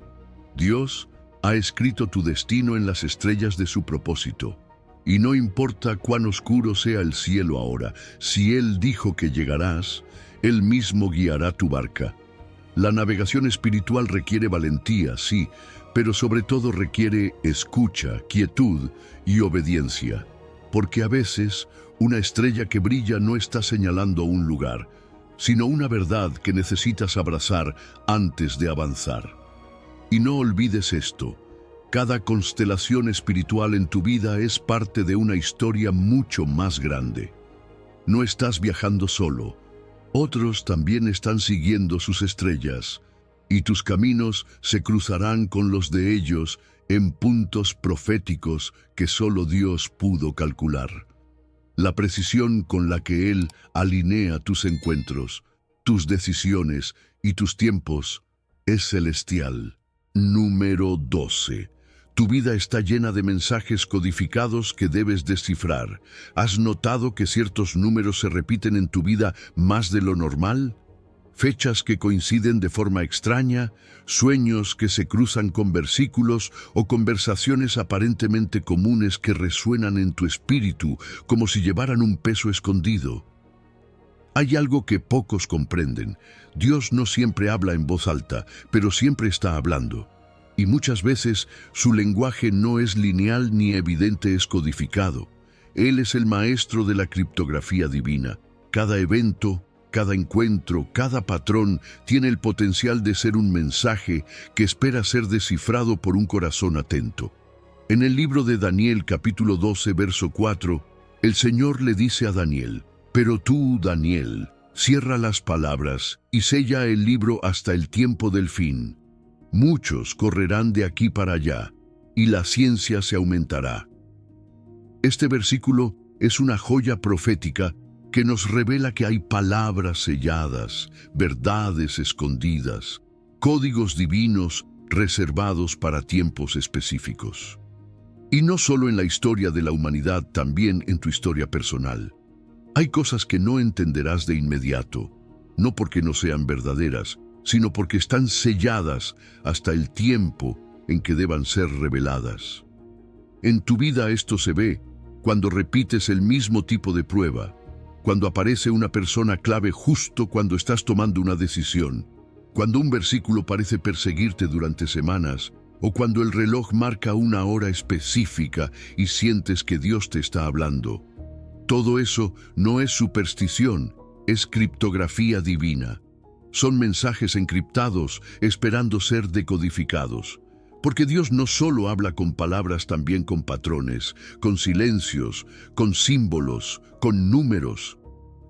Dios ha escrito tu destino en las estrellas de su propósito, y no importa cuán oscuro sea el cielo ahora, si Él dijo que llegarás, Él mismo guiará tu barca. La navegación espiritual requiere valentía, sí, pero sobre todo requiere escucha, quietud y obediencia. Porque a veces una estrella que brilla no está señalando un lugar, sino una verdad que necesitas abrazar antes de avanzar. Y no olvides esto, cada constelación espiritual en tu vida es parte de una historia mucho más grande. No estás viajando solo, otros también están siguiendo sus estrellas, y tus caminos se cruzarán con los de ellos en puntos proféticos que solo Dios pudo calcular. La precisión con la que Él alinea tus encuentros, tus decisiones y tus tiempos es celestial. Número 12. Tu vida está llena de mensajes codificados que debes descifrar. ¿Has notado que ciertos números se repiten en tu vida más de lo normal? Fechas que coinciden de forma extraña, sueños que se cruzan con versículos o conversaciones aparentemente comunes que resuenan en tu espíritu como si llevaran un peso escondido. Hay algo que pocos comprenden. Dios no siempre habla en voz alta, pero siempre está hablando. Y muchas veces su lenguaje no es lineal ni evidente, es codificado. Él es el maestro de la criptografía divina. Cada evento, cada encuentro, cada patrón tiene el potencial de ser un mensaje que espera ser descifrado por un corazón atento. En el libro de Daniel, capítulo 12, verso 4, el Señor le dice a Daniel: «Pero tú, Daniel, cierra las palabras y sella el libro hasta el tiempo del fin. Muchos correrán de aquí para allá, y la ciencia se aumentará». Este versículo es una joya profética que nos revela que hay palabras selladas, verdades escondidas, códigos divinos reservados para tiempos específicos. Y no solo en la historia de la humanidad, también en tu historia personal. Hay cosas que no entenderás de inmediato, no porque no sean verdaderas, sino porque están selladas hasta el tiempo en que deban ser reveladas. En tu vida esto se ve cuando repites el mismo tipo de prueba, cuando aparece una persona clave justo cuando estás tomando una decisión, cuando un versículo parece perseguirte durante semanas, o cuando el reloj marca una hora específica y sientes que Dios te está hablando. Todo eso no es superstición, es criptografía divina. Son mensajes encriptados esperando ser decodificados. Porque Dios no solo habla con palabras, también con patrones, con silencios, con símbolos, con números.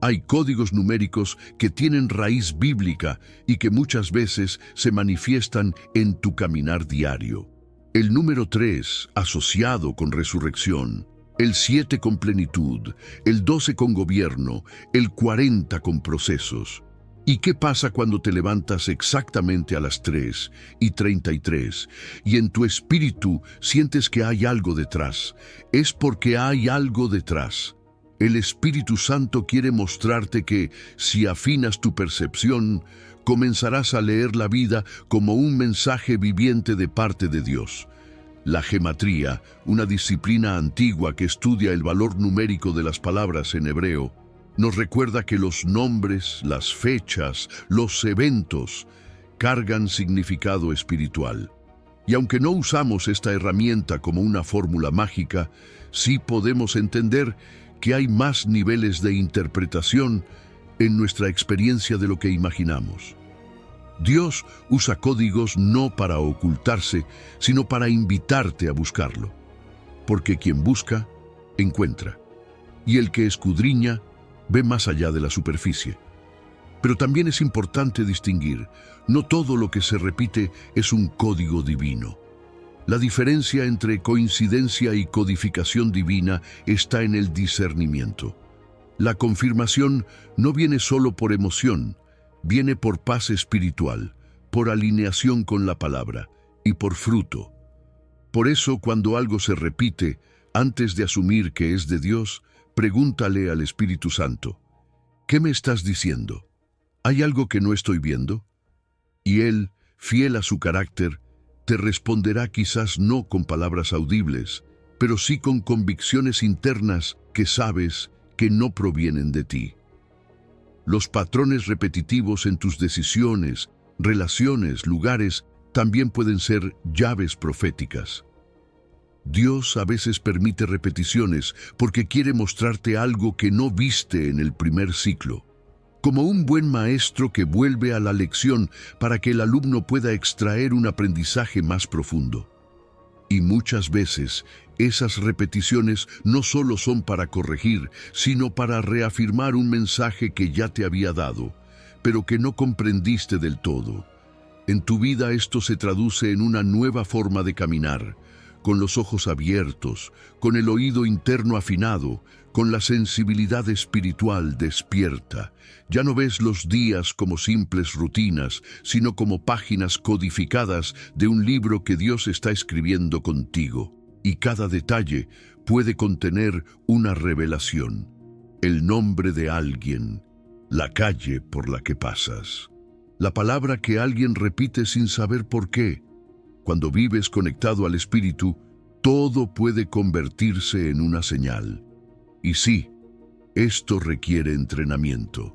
Hay códigos numéricos que tienen raíz bíblica y que muchas veces se manifiestan en tu caminar diario. El número 3, asociado con resurrección, el 7 con plenitud, el 12 con gobierno, el 40 con procesos. ¿Y qué pasa cuando te levantas exactamente a las 3:33 y en tu espíritu sientes que hay algo detrás? Es porque hay algo detrás. El Espíritu Santo quiere mostrarte que, si afinas tu percepción, comenzarás a leer la vida como un mensaje viviente de parte de Dios. La gematría, una disciplina antigua que estudia el valor numérico de las palabras en hebreo, nos recuerda que los nombres, las fechas, los eventos cargan significado espiritual. Y aunque no usamos esta herramienta como una fórmula mágica, sí podemos entender que hay más niveles de interpretación en nuestra experiencia de lo que imaginamos. Dios usa códigos no para ocultarse, sino para invitarte a buscarlo. Porque quien busca, encuentra. Y el que escudriña, ve más allá de la superficie. Pero también es importante distinguir, no todo lo que se repite es un código divino. La diferencia entre coincidencia y codificación divina está en el discernimiento. La confirmación no viene solo por emoción, viene por paz espiritual, por alineación con la palabra y por fruto. Por eso, cuando algo se repite, antes de asumir que es de Dios, pregúntale al Espíritu Santo, ¿qué me estás diciendo? ¿Hay algo que no estoy viendo? Y Él, fiel a su carácter, te responderá quizás no con palabras audibles, pero sí con convicciones internas que sabes que no provienen de ti. Los patrones repetitivos en tus decisiones, relaciones, lugares, también pueden ser llaves proféticas. Dios a veces permite repeticiones porque quiere mostrarte algo que no viste en el primer ciclo, como un buen maestro que vuelve a la lección para que el alumno pueda extraer un aprendizaje más profundo. Y muchas veces esas repeticiones no solo son para corregir, sino para reafirmar un mensaje que ya te había dado, pero que no comprendiste del todo. En tu vida esto se traduce en una nueva forma de caminar, con los ojos abiertos, con el oído interno afinado, con la sensibilidad espiritual despierta. Ya no ves los días como simples rutinas, sino como páginas codificadas de un libro que Dios está escribiendo contigo. Y cada detalle puede contener una revelación, el nombre de alguien, la calle por la que pasas, la palabra que alguien repite sin saber por qué. Cuando vives conectado al Espíritu, todo puede convertirse en una señal. Y sí, esto requiere entrenamiento,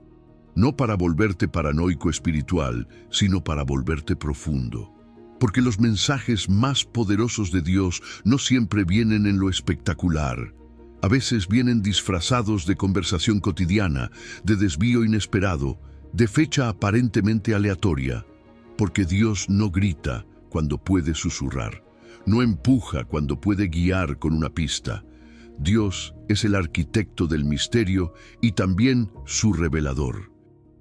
no para volverte paranoico espiritual, sino para volverte profundo. Porque los mensajes más poderosos de Dios no siempre vienen en lo espectacular. A veces vienen disfrazados de conversación cotidiana, de desvío inesperado, de fecha aparentemente aleatoria. Porque Dios no grita cuando puede susurrar, no empuja cuando puede guiar con una pista. Dios es el arquitecto del misterio y también su revelador.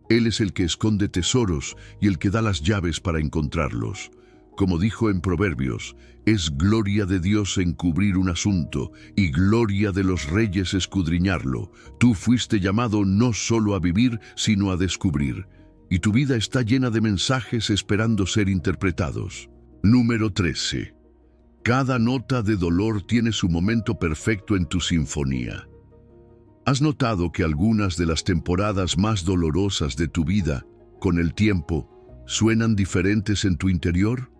Él es el que esconde tesoros y el que da las llaves para encontrarlos. Como dijo en Proverbios, es gloria de Dios encubrir un asunto y gloria de los reyes escudriñarlo. Tú fuiste llamado no solo a vivir, sino a descubrir. Y tu vida está llena de mensajes esperando ser interpretados. Número 13. Cada nota de dolor tiene su momento perfecto en tu sinfonía. ¿Has notado que algunas de las temporadas más dolorosas de tu vida, con el tiempo, ¿Suenan diferentes en tu interior?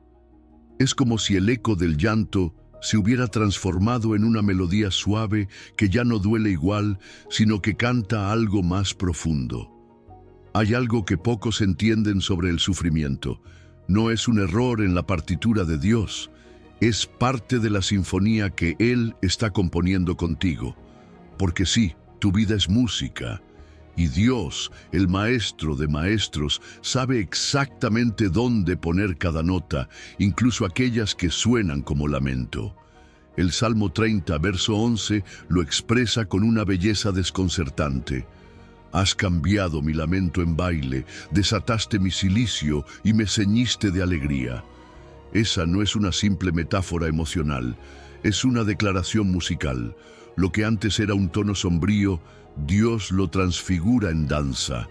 Es como si el eco del llanto se hubiera transformado en una melodía suave que ya no duele igual, sino que canta algo más profundo. Hay algo que pocos entienden sobre el sufrimiento. No es un error en la partitura de Dios, es parte de la sinfonía que Él está componiendo contigo. Porque sí, tu vida es música, y Dios, el maestro de maestros, sabe exactamente dónde poner cada nota, incluso aquellas que suenan como lamento. El Salmo 30, verso 11, lo expresa con una belleza desconcertante. Has cambiado mi lamento en baile, desataste mi cilicio y me ceñiste de alegría. Esa no es una simple metáfora emocional, es una declaración musical. Lo que antes era un tono sombrío, Dios lo transfigura en danza.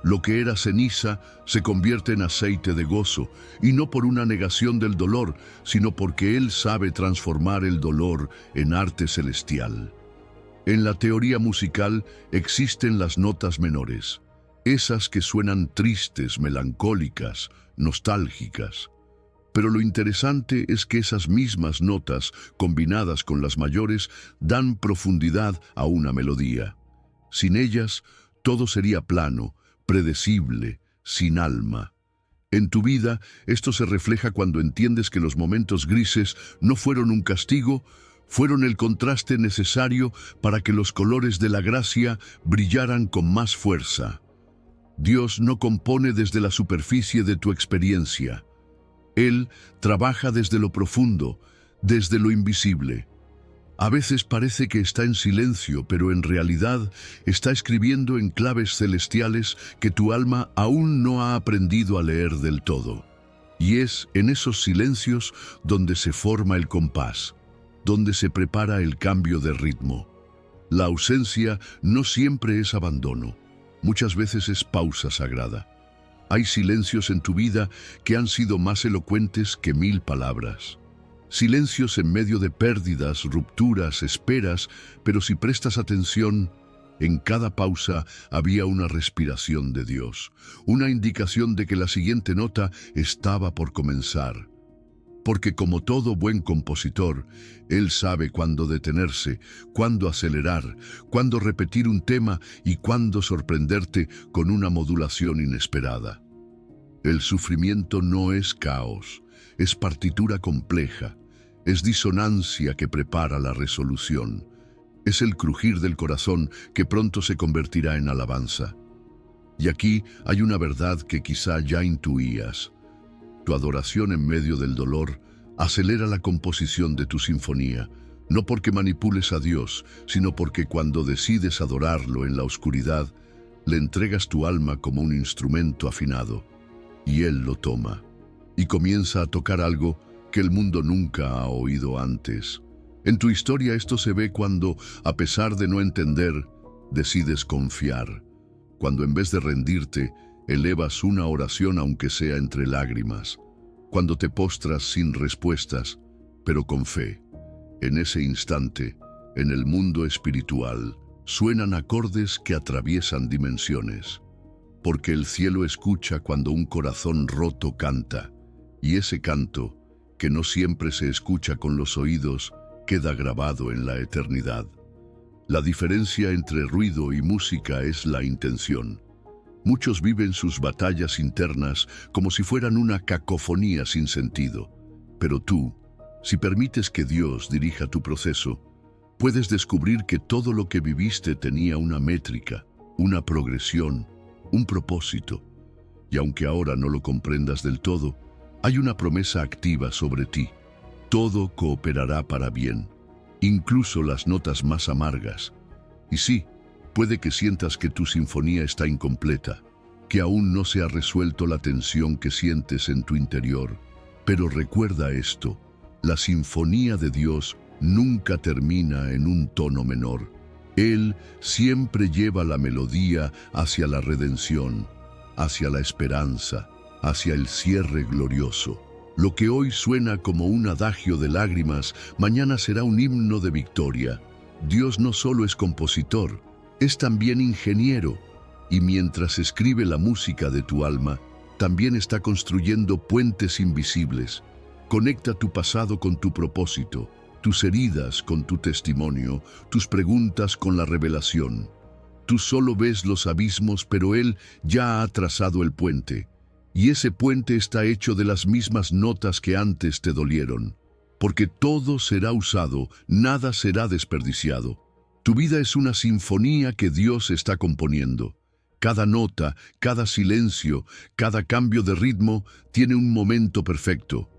Lo que era ceniza se convierte en aceite de gozo, y no por una negación del dolor, sino porque Él sabe transformar el dolor en arte celestial. En la teoría musical existen las notas menores, esas que suenan tristes, melancólicas, nostálgicas. Pero lo interesante es que esas mismas notas, combinadas con las mayores, dan profundidad a una melodía. Sin ellas, todo sería plano, predecible, sin alma. En tu vida, esto se refleja cuando entiendes que los momentos grises no fueron un castigo, fueron el contraste necesario para que los colores de la gracia brillaran con más fuerza. Dios no compone desde la superficie de tu experiencia. Él trabaja desde lo profundo, desde lo invisible. A veces parece que está en silencio, pero en realidad está escribiendo en claves celestiales que tu alma aún no ha aprendido a leer del todo. Y es en esos silencios donde se forma el compás, donde se prepara el cambio de ritmo. La ausencia no siempre es abandono, muchas veces es pausa sagrada. Hay silencios en tu vida que han sido más elocuentes que 1000 palabras. Silencios en medio de pérdidas, rupturas, esperas, pero si prestas atención, en cada pausa había una respiración de Dios, una indicación de que la siguiente nota estaba por comenzar. Porque como todo buen compositor, Él sabe cuándo detenerse, cuándo acelerar, cuándo repetir un tema y cuándo sorprenderte con una modulación inesperada. El sufrimiento no es caos, es partitura compleja, es disonancia que prepara la resolución, es el crujir del corazón que pronto se convertirá en alabanza. Y aquí hay una verdad que quizá ya intuías. Tu adoración en medio del dolor acelera la composición de tu sinfonía, no porque manipules a Dios, sino porque cuando decides adorarlo en la oscuridad, le entregas tu alma como un instrumento afinado, y Él lo toma, y comienza a tocar algo que el mundo nunca ha oído antes. En tu historia esto se ve cuando, a pesar de no entender, decides confiar, cuando en vez de rendirte, elevas una oración aunque sea entre lágrimas, cuando te postras sin respuestas, pero con fe. En ese instante, en el mundo espiritual, suenan acordes que atraviesan dimensiones, porque el cielo escucha cuando un corazón roto canta, y ese canto, que no siempre se escucha con los oídos, queda grabado en la eternidad. La diferencia entre ruido y música es la intención. Muchos viven sus batallas internas como si fueran una cacofonía sin sentido. Pero tú, si permites que Dios dirija tu proceso, puedes descubrir que todo lo que viviste tenía una métrica, una progresión, un propósito. Y aunque ahora no lo comprendas del todo, hay una promesa activa sobre ti. Todo cooperará para bien, incluso las notas más amargas. Y sí, puede que sientas que tu sinfonía está incompleta, que aún no se ha resuelto la tensión que sientes en tu interior. Pero recuerda esto, la sinfonía de Dios nunca termina en un tono menor. Él siempre lleva la melodía hacia la redención, hacia la esperanza, hacia el cierre glorioso. Lo que hoy suena como un adagio de lágrimas, mañana será un himno de victoria. Dios no solo es compositor, es también ingeniero, y mientras escribe la música de tu alma, también está construyendo puentes invisibles. Conecta tu pasado con tu propósito, tus heridas con tu testimonio, tus preguntas con la revelación. Tú solo ves los abismos, pero Él ya ha trazado el puente. Y ese puente está hecho de las mismas notas que antes te dolieron. Porque todo será usado, nada será desperdiciado. Tu vida es una sinfonía que Dios está componiendo. Cada nota, cada silencio, cada cambio de ritmo tiene un momento perfecto.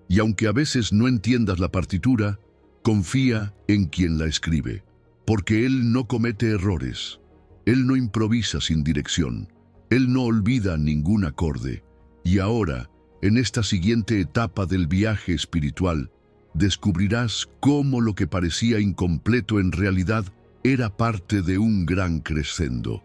Y aunque a veces no entiendas la partitura, confía en quien la escribe, porque Él no comete errores. Él no improvisa sin dirección. Él no olvida ningún acorde. Y ahora, en esta siguiente etapa del viaje espiritual, descubrirás cómo lo que parecía incompleto en realidad era parte de un gran crescendo.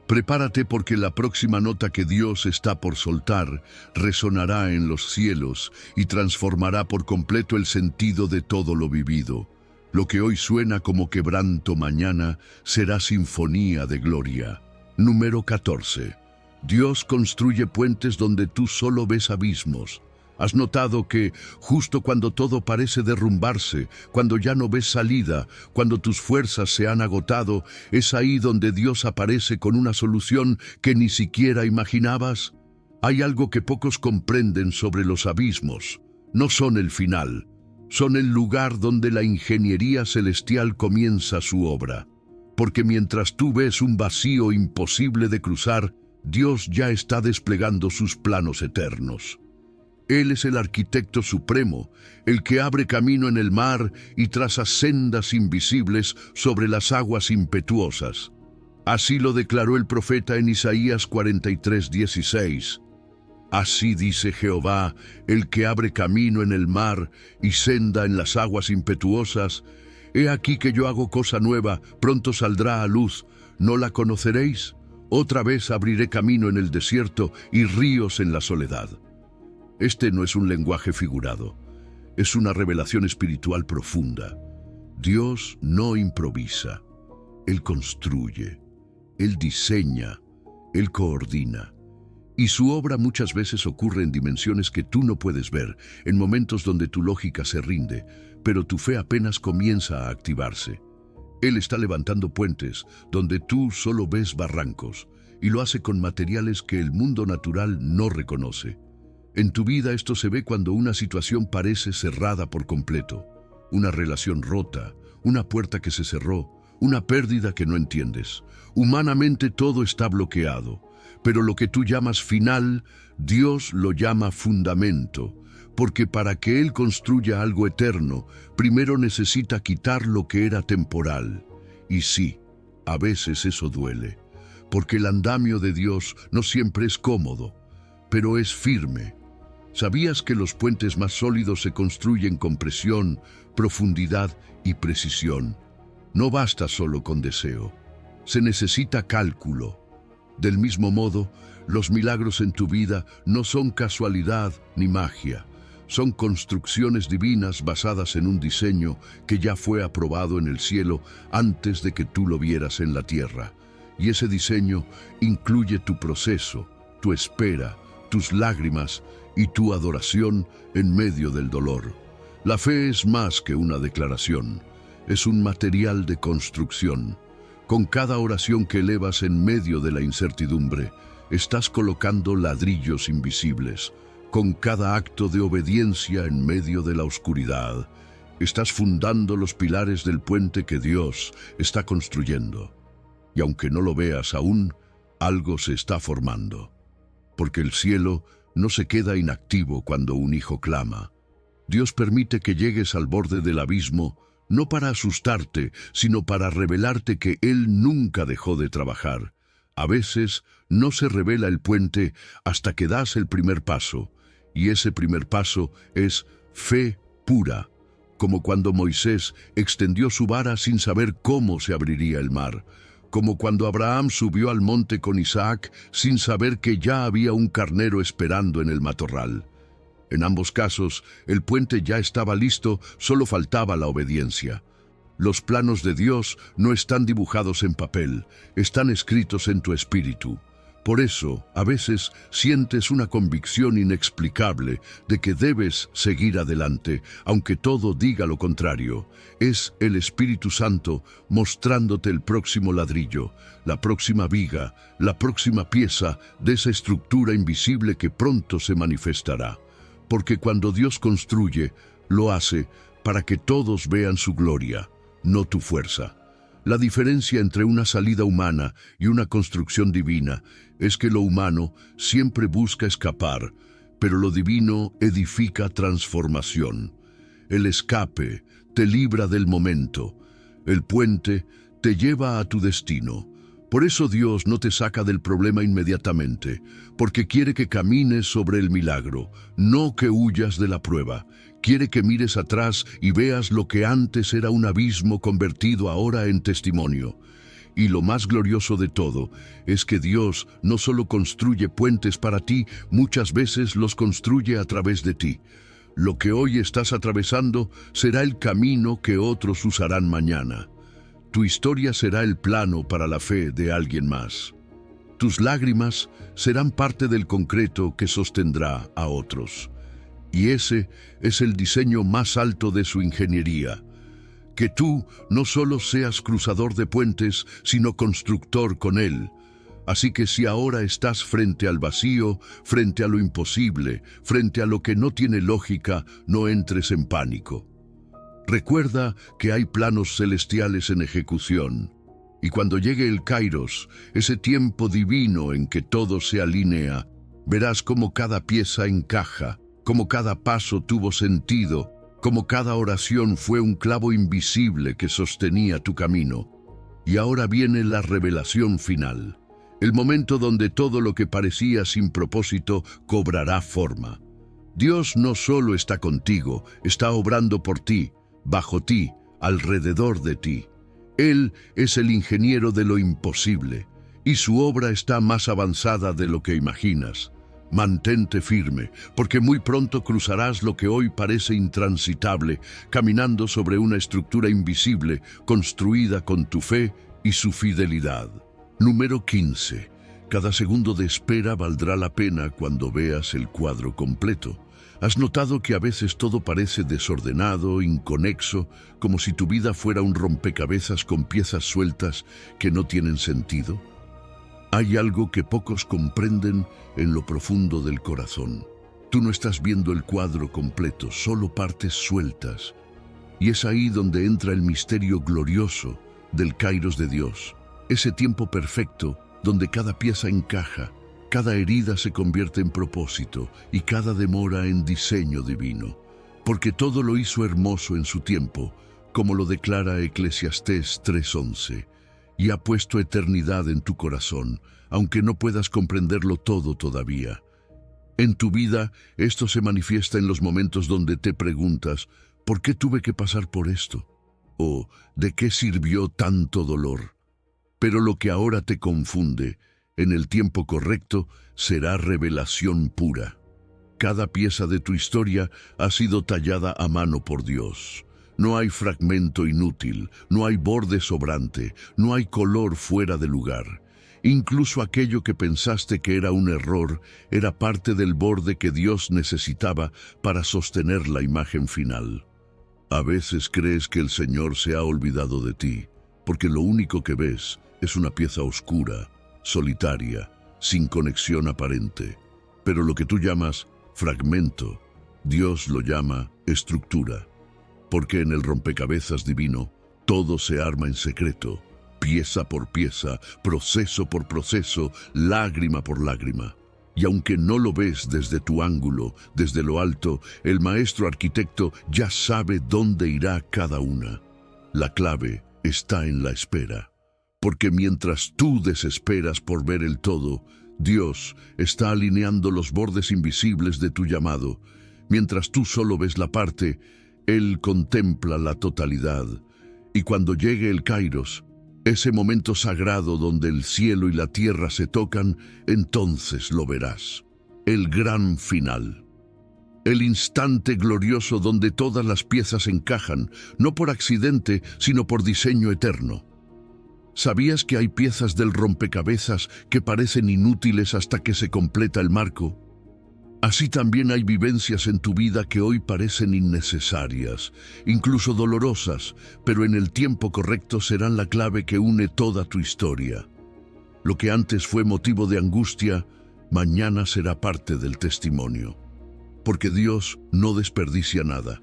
Prepárate porque la próxima nota que Dios está por soltar resonará en los cielos y transformará por completo el sentido de todo lo vivido. Lo que hoy suena como quebranto mañana será sinfonía de gloria. Número 14. Dios construye puentes donde tú solo ves abismos. ¿Has notado que justo cuando todo parece derrumbarse, cuando ya no ves salida, cuando tus fuerzas se han agotado, es ahí donde Dios aparece con una solución que ni siquiera imaginabas? Hay algo que pocos comprenden sobre los abismos. No son el final. Son el lugar donde la ingeniería celestial comienza su obra. Porque mientras tú ves un vacío imposible de cruzar, Dios ya está desplegando sus planos eternos. Él es el arquitecto supremo, el que abre camino en el mar y traza sendas invisibles sobre las aguas impetuosas. Así lo declaró el profeta en Isaías 43:16. Así dice Jehová, el que abre camino en el mar y senda en las aguas impetuosas. He aquí que yo hago cosa nueva, pronto saldrá a luz. ¿No la conoceréis? Otra vez abriré camino en el desierto y ríos en la soledad. Este no es un lenguaje figurado, es una revelación espiritual profunda. Dios no improvisa, Él construye, Él diseña, Él coordina. Y su obra muchas veces ocurre en dimensiones que tú no puedes ver, en momentos donde tu lógica se rinde, pero tu fe apenas comienza a activarse. Él está levantando puentes donde tú solo ves barrancos, y lo hace con materiales que el mundo natural no reconoce. En tu vida esto se ve cuando una situación parece cerrada por completo, una relación rota, una puerta que se cerró, una pérdida que no entiendes. Humanamente todo está bloqueado, pero lo que tú llamas final, Dios lo llama fundamento, porque para que Él construya algo eterno, primero necesita quitar lo que era temporal. Y sí, a veces eso duele, porque el andamio de Dios no siempre es cómodo, pero es firme. ¿Sabías que los puentes más sólidos se construyen con presión, profundidad y precisión? No basta solo con deseo, se necesita cálculo. Del mismo modo, los milagros en tu vida no son casualidad ni magia, son construcciones divinas basadas en un diseño que ya fue aprobado en el cielo antes de que tú lo vieras en la tierra. Y ese diseño incluye tu proceso, tu espera, tus lágrimas y tu adoración en medio del dolor. La fe es más que una declaración, es un material de construcción. Con cada oración que elevas en medio de la incertidumbre, estás colocando ladrillos invisibles. Con cada acto de obediencia en medio de la oscuridad, estás fundando los pilares del puente que Dios está construyendo. Y aunque no lo veas aún, algo se está formando. Porque el cielo no se queda inactivo cuando un hijo clama. Dios permite que llegues al borde del abismo, no para asustarte, sino para revelarte que Él nunca dejó de trabajar. A veces no se revela el puente hasta que das el primer paso, y ese primer paso es fe pura, como cuando Moisés extendió su vara sin saber cómo se abriría el mar, como cuando Abraham subió al monte con Isaac sin saber que ya había un carnero esperando en el matorral. En ambos casos, el puente ya estaba listo, solo faltaba la obediencia. Los planos de Dios no están dibujados en papel, están escritos en tu espíritu. Por eso, a veces sientes una convicción inexplicable de que debes seguir adelante, aunque todo diga lo contrario. Es el Espíritu Santo mostrándote el próximo ladrillo, la próxima viga, la próxima pieza de esa estructura invisible que pronto se manifestará. Porque cuando Dios construye, lo hace para que todos vean su gloria, no tu fuerza. La diferencia entre una salida humana y una construcción divina es que lo humano siempre busca escapar, pero lo divino edifica transformación. El escape te libra del momento, el puente te lleva a tu destino. Por eso Dios no te saca del problema inmediatamente, porque quiere que camines sobre el milagro, no que huyas de la prueba. Quiere que mires atrás y veas lo que antes era un abismo convertido ahora en testimonio. Y lo más glorioso de todo es que Dios no solo construye puentes para ti, muchas veces los construye a través de ti. Lo que hoy estás atravesando será el camino que otros usarán mañana. Tu historia será el plano para la fe de alguien más. Tus lágrimas serán parte del concreto que sostendrá a otros. Y ese es el diseño más alto de su ingeniería. Que tú no solo seas cruzador de puentes, sino constructor con él. Así que si ahora estás frente al vacío, frente a lo imposible, frente a lo que no tiene lógica, no entres en pánico. Recuerda que hay planos celestiales en ejecución. Y cuando llegue el Kairos, ese tiempo divino en que todo se alinea, verás cómo cada pieza encaja, cómo cada paso tuvo sentido, cómo cada oración fue un clavo invisible que sostenía tu camino. Y ahora viene la revelación final, el momento donde todo lo que parecía sin propósito cobrará forma. Dios no solo está contigo, está obrando por ti, bajo ti, alrededor de ti. Él es el ingeniero de lo imposible, y su obra está más avanzada de lo que imaginas. Mantente firme, porque muy pronto cruzarás lo que hoy parece intransitable, caminando sobre una estructura invisible, construida con tu fe y su fidelidad. Número 15. Cada segundo de espera valdrá la pena cuando veas el cuadro completo. ¿Has notado que a veces todo parece desordenado, inconexo, como si tu vida fuera un rompecabezas con piezas sueltas que no tienen sentido? Hay algo que pocos comprenden en lo profundo del corazón. Tú no estás viendo el cuadro completo, solo partes sueltas. Y es ahí donde entra el misterio glorioso del Kairos de Dios. Ese tiempo perfecto donde cada pieza encaja, cada herida se convierte en propósito y cada demora en diseño divino. Porque todo lo hizo hermoso en su tiempo, como lo declara Eclesiastés 3:11. Y ha puesto eternidad en tu corazón, aunque no puedas comprenderlo todo todavía. En tu vida, esto se manifiesta en los momentos donde te preguntas, ¿por qué tuve que pasar por esto? ¿O de qué sirvió tanto dolor? Pero lo que ahora te confunde, en el tiempo correcto, será revelación pura. Cada pieza de tu historia ha sido tallada a mano por Dios. No hay fragmento inútil, no hay borde sobrante, no hay color fuera de lugar. Incluso aquello que pensaste que era un error, era parte del borde que Dios necesitaba para sostener la imagen final. A veces crees que el Señor se ha olvidado de ti, porque lo único que ves es una pieza oscura, solitaria, sin conexión aparente. Pero lo que tú llamas fragmento, Dios lo llama estructura. Porque en el rompecabezas divino, todo se arma en secreto, pieza por pieza, proceso por proceso, lágrima por lágrima. Y aunque no lo ves desde tu ángulo, desde lo alto, el maestro arquitecto ya sabe dónde irá cada una. La clave está en la espera. Porque mientras tú desesperas por ver el todo, Dios está alineando los bordes invisibles de tu llamado. Mientras tú solo ves la parte, Él contempla la totalidad. Y cuando llegue el Kairos, ese momento sagrado donde el cielo y la tierra se tocan, entonces lo verás. El gran final. El instante glorioso donde todas las piezas encajan, no por accidente, sino por diseño eterno. ¿Sabías que hay piezas del rompecabezas que parecen inútiles hasta que se completa el marco? Así también hay vivencias en tu vida que hoy parecen innecesarias, incluso dolorosas, pero en el tiempo correcto serán la clave que une toda tu historia. Lo que antes fue motivo de angustia, mañana será parte del testimonio. Porque Dios no desperdicia nada.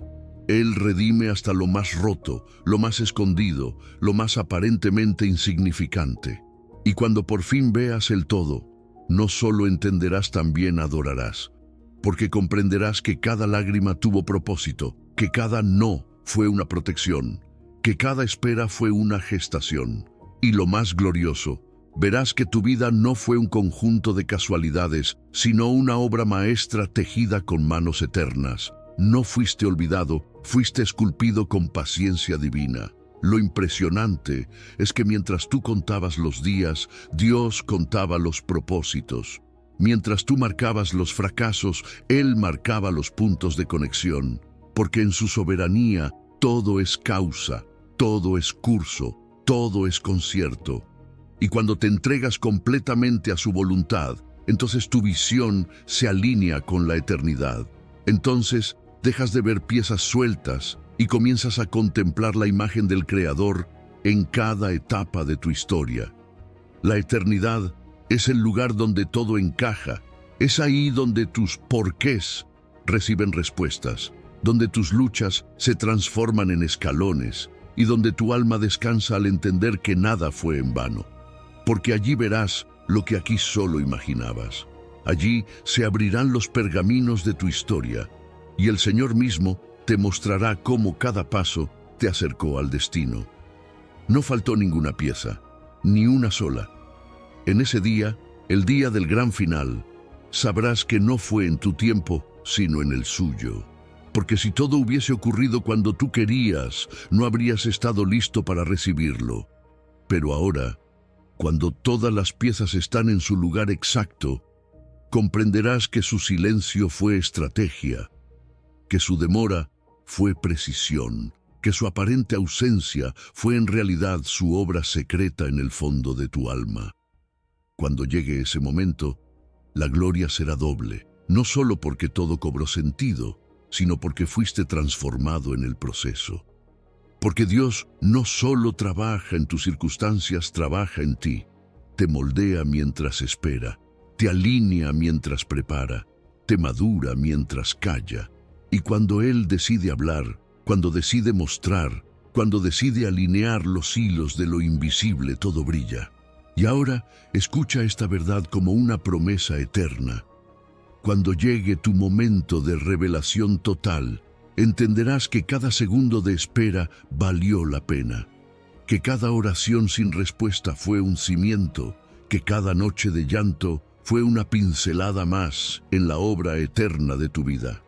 Él redime hasta lo más roto, lo más escondido, lo más aparentemente insignificante. Y cuando por fin veas el todo, no solo entenderás, también adorarás. Porque comprenderás que cada lágrima tuvo propósito, que cada no fue una protección, que cada espera fue una gestación. Y lo más glorioso, verás que tu vida no fue un conjunto de casualidades, sino una obra maestra tejida con manos eternas. No fuiste olvidado, fuiste esculpido con paciencia divina. Lo impresionante es que mientras tú contabas los días, Dios contaba los propósitos. Mientras tú marcabas los fracasos, Él marcaba los puntos de conexión. Porque en su soberanía todo es causa, todo es curso, todo es concierto. Y cuando te entregas completamente a su voluntad, entonces tu visión se alinea con la eternidad. Entonces dejas de ver piezas sueltas y comienzas a contemplar la imagen del Creador en cada etapa de tu historia. La eternidad es el lugar donde todo encaja. Es ahí donde tus porqués reciben respuestas, donde tus luchas se transforman en escalones y donde tu alma descansa al entender que nada fue en vano. Porque allí verás lo que aquí solo imaginabas. Allí se abrirán los pergaminos de tu historia y el Señor mismo te mostrará cómo cada paso te acercó al destino. No faltó ninguna pieza, ni una sola. En ese día, el día del gran final, sabrás que no fue en tu tiempo, sino en el suyo. Porque si todo hubiese ocurrido cuando tú querías, no habrías estado listo para recibirlo. Pero ahora, cuando todas las piezas están en su lugar exacto, comprenderás que su silencio fue estrategia, que su demora fue precisión, que su aparente ausencia fue en realidad su obra secreta en el fondo de tu alma. Cuando llegue ese momento, la gloria será doble, no solo porque todo cobró sentido, sino porque fuiste transformado en el proceso. Porque Dios no solo trabaja en tus circunstancias, trabaja en ti. Te moldea mientras espera, te alinea mientras prepara, te madura mientras calla. Y cuando Él decide hablar, cuando decide mostrar, cuando decide alinear los hilos de lo invisible, todo brilla. Y ahora escucha esta verdad como una promesa eterna. Cuando llegue tu momento de revelación total, entenderás que cada segundo de espera valió la pena, que cada oración sin respuesta fue un cimiento, que cada noche de llanto fue una pincelada más en la obra eterna de tu vida.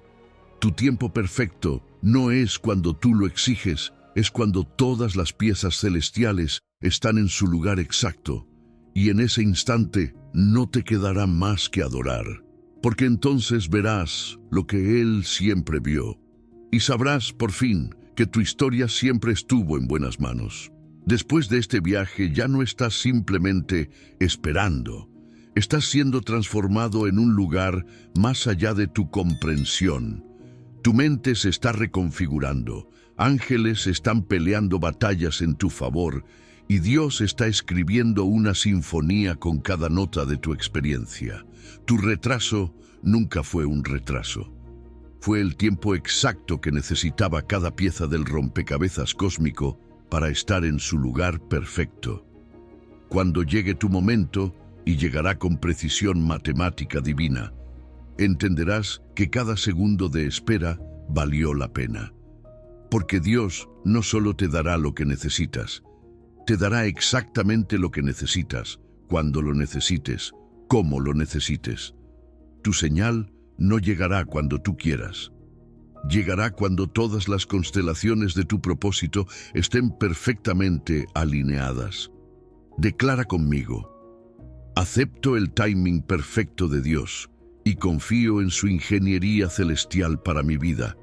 Tu tiempo perfecto no es cuando tú lo exiges, es cuando todas las piezas celestiales están en su lugar exacto, y en ese instante no te quedará más que adorar, porque entonces verás lo que Él siempre vio. Y sabrás, por fin, que tu historia siempre estuvo en buenas manos. Después de este viaje ya no estás simplemente esperando. Estás siendo transformado en un lugar más allá de tu comprensión. Tu mente se está reconfigurando. Ángeles están peleando batallas en tu favor. Y Dios está escribiendo una sinfonía con cada nota de tu experiencia. Tu retraso nunca fue un retraso. Fue el tiempo exacto que necesitaba cada pieza del rompecabezas cósmico para estar en su lugar perfecto. Cuando llegue tu momento, y llegará con precisión matemática divina, entenderás que cada segundo de espera valió la pena. Porque Dios no solo te dará lo que necesitas, te dará exactamente lo que necesitas, cuando lo necesites, cómo lo necesites. Tu señal no llegará cuando tú quieras. Llegará cuando todas las constelaciones de tu propósito estén perfectamente alineadas. Declara conmigo: acepto el timing perfecto de Dios y confío en su ingeniería celestial para mi vida.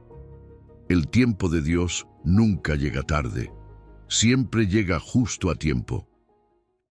El tiempo de Dios nunca llega tarde. Siempre llega justo a tiempo.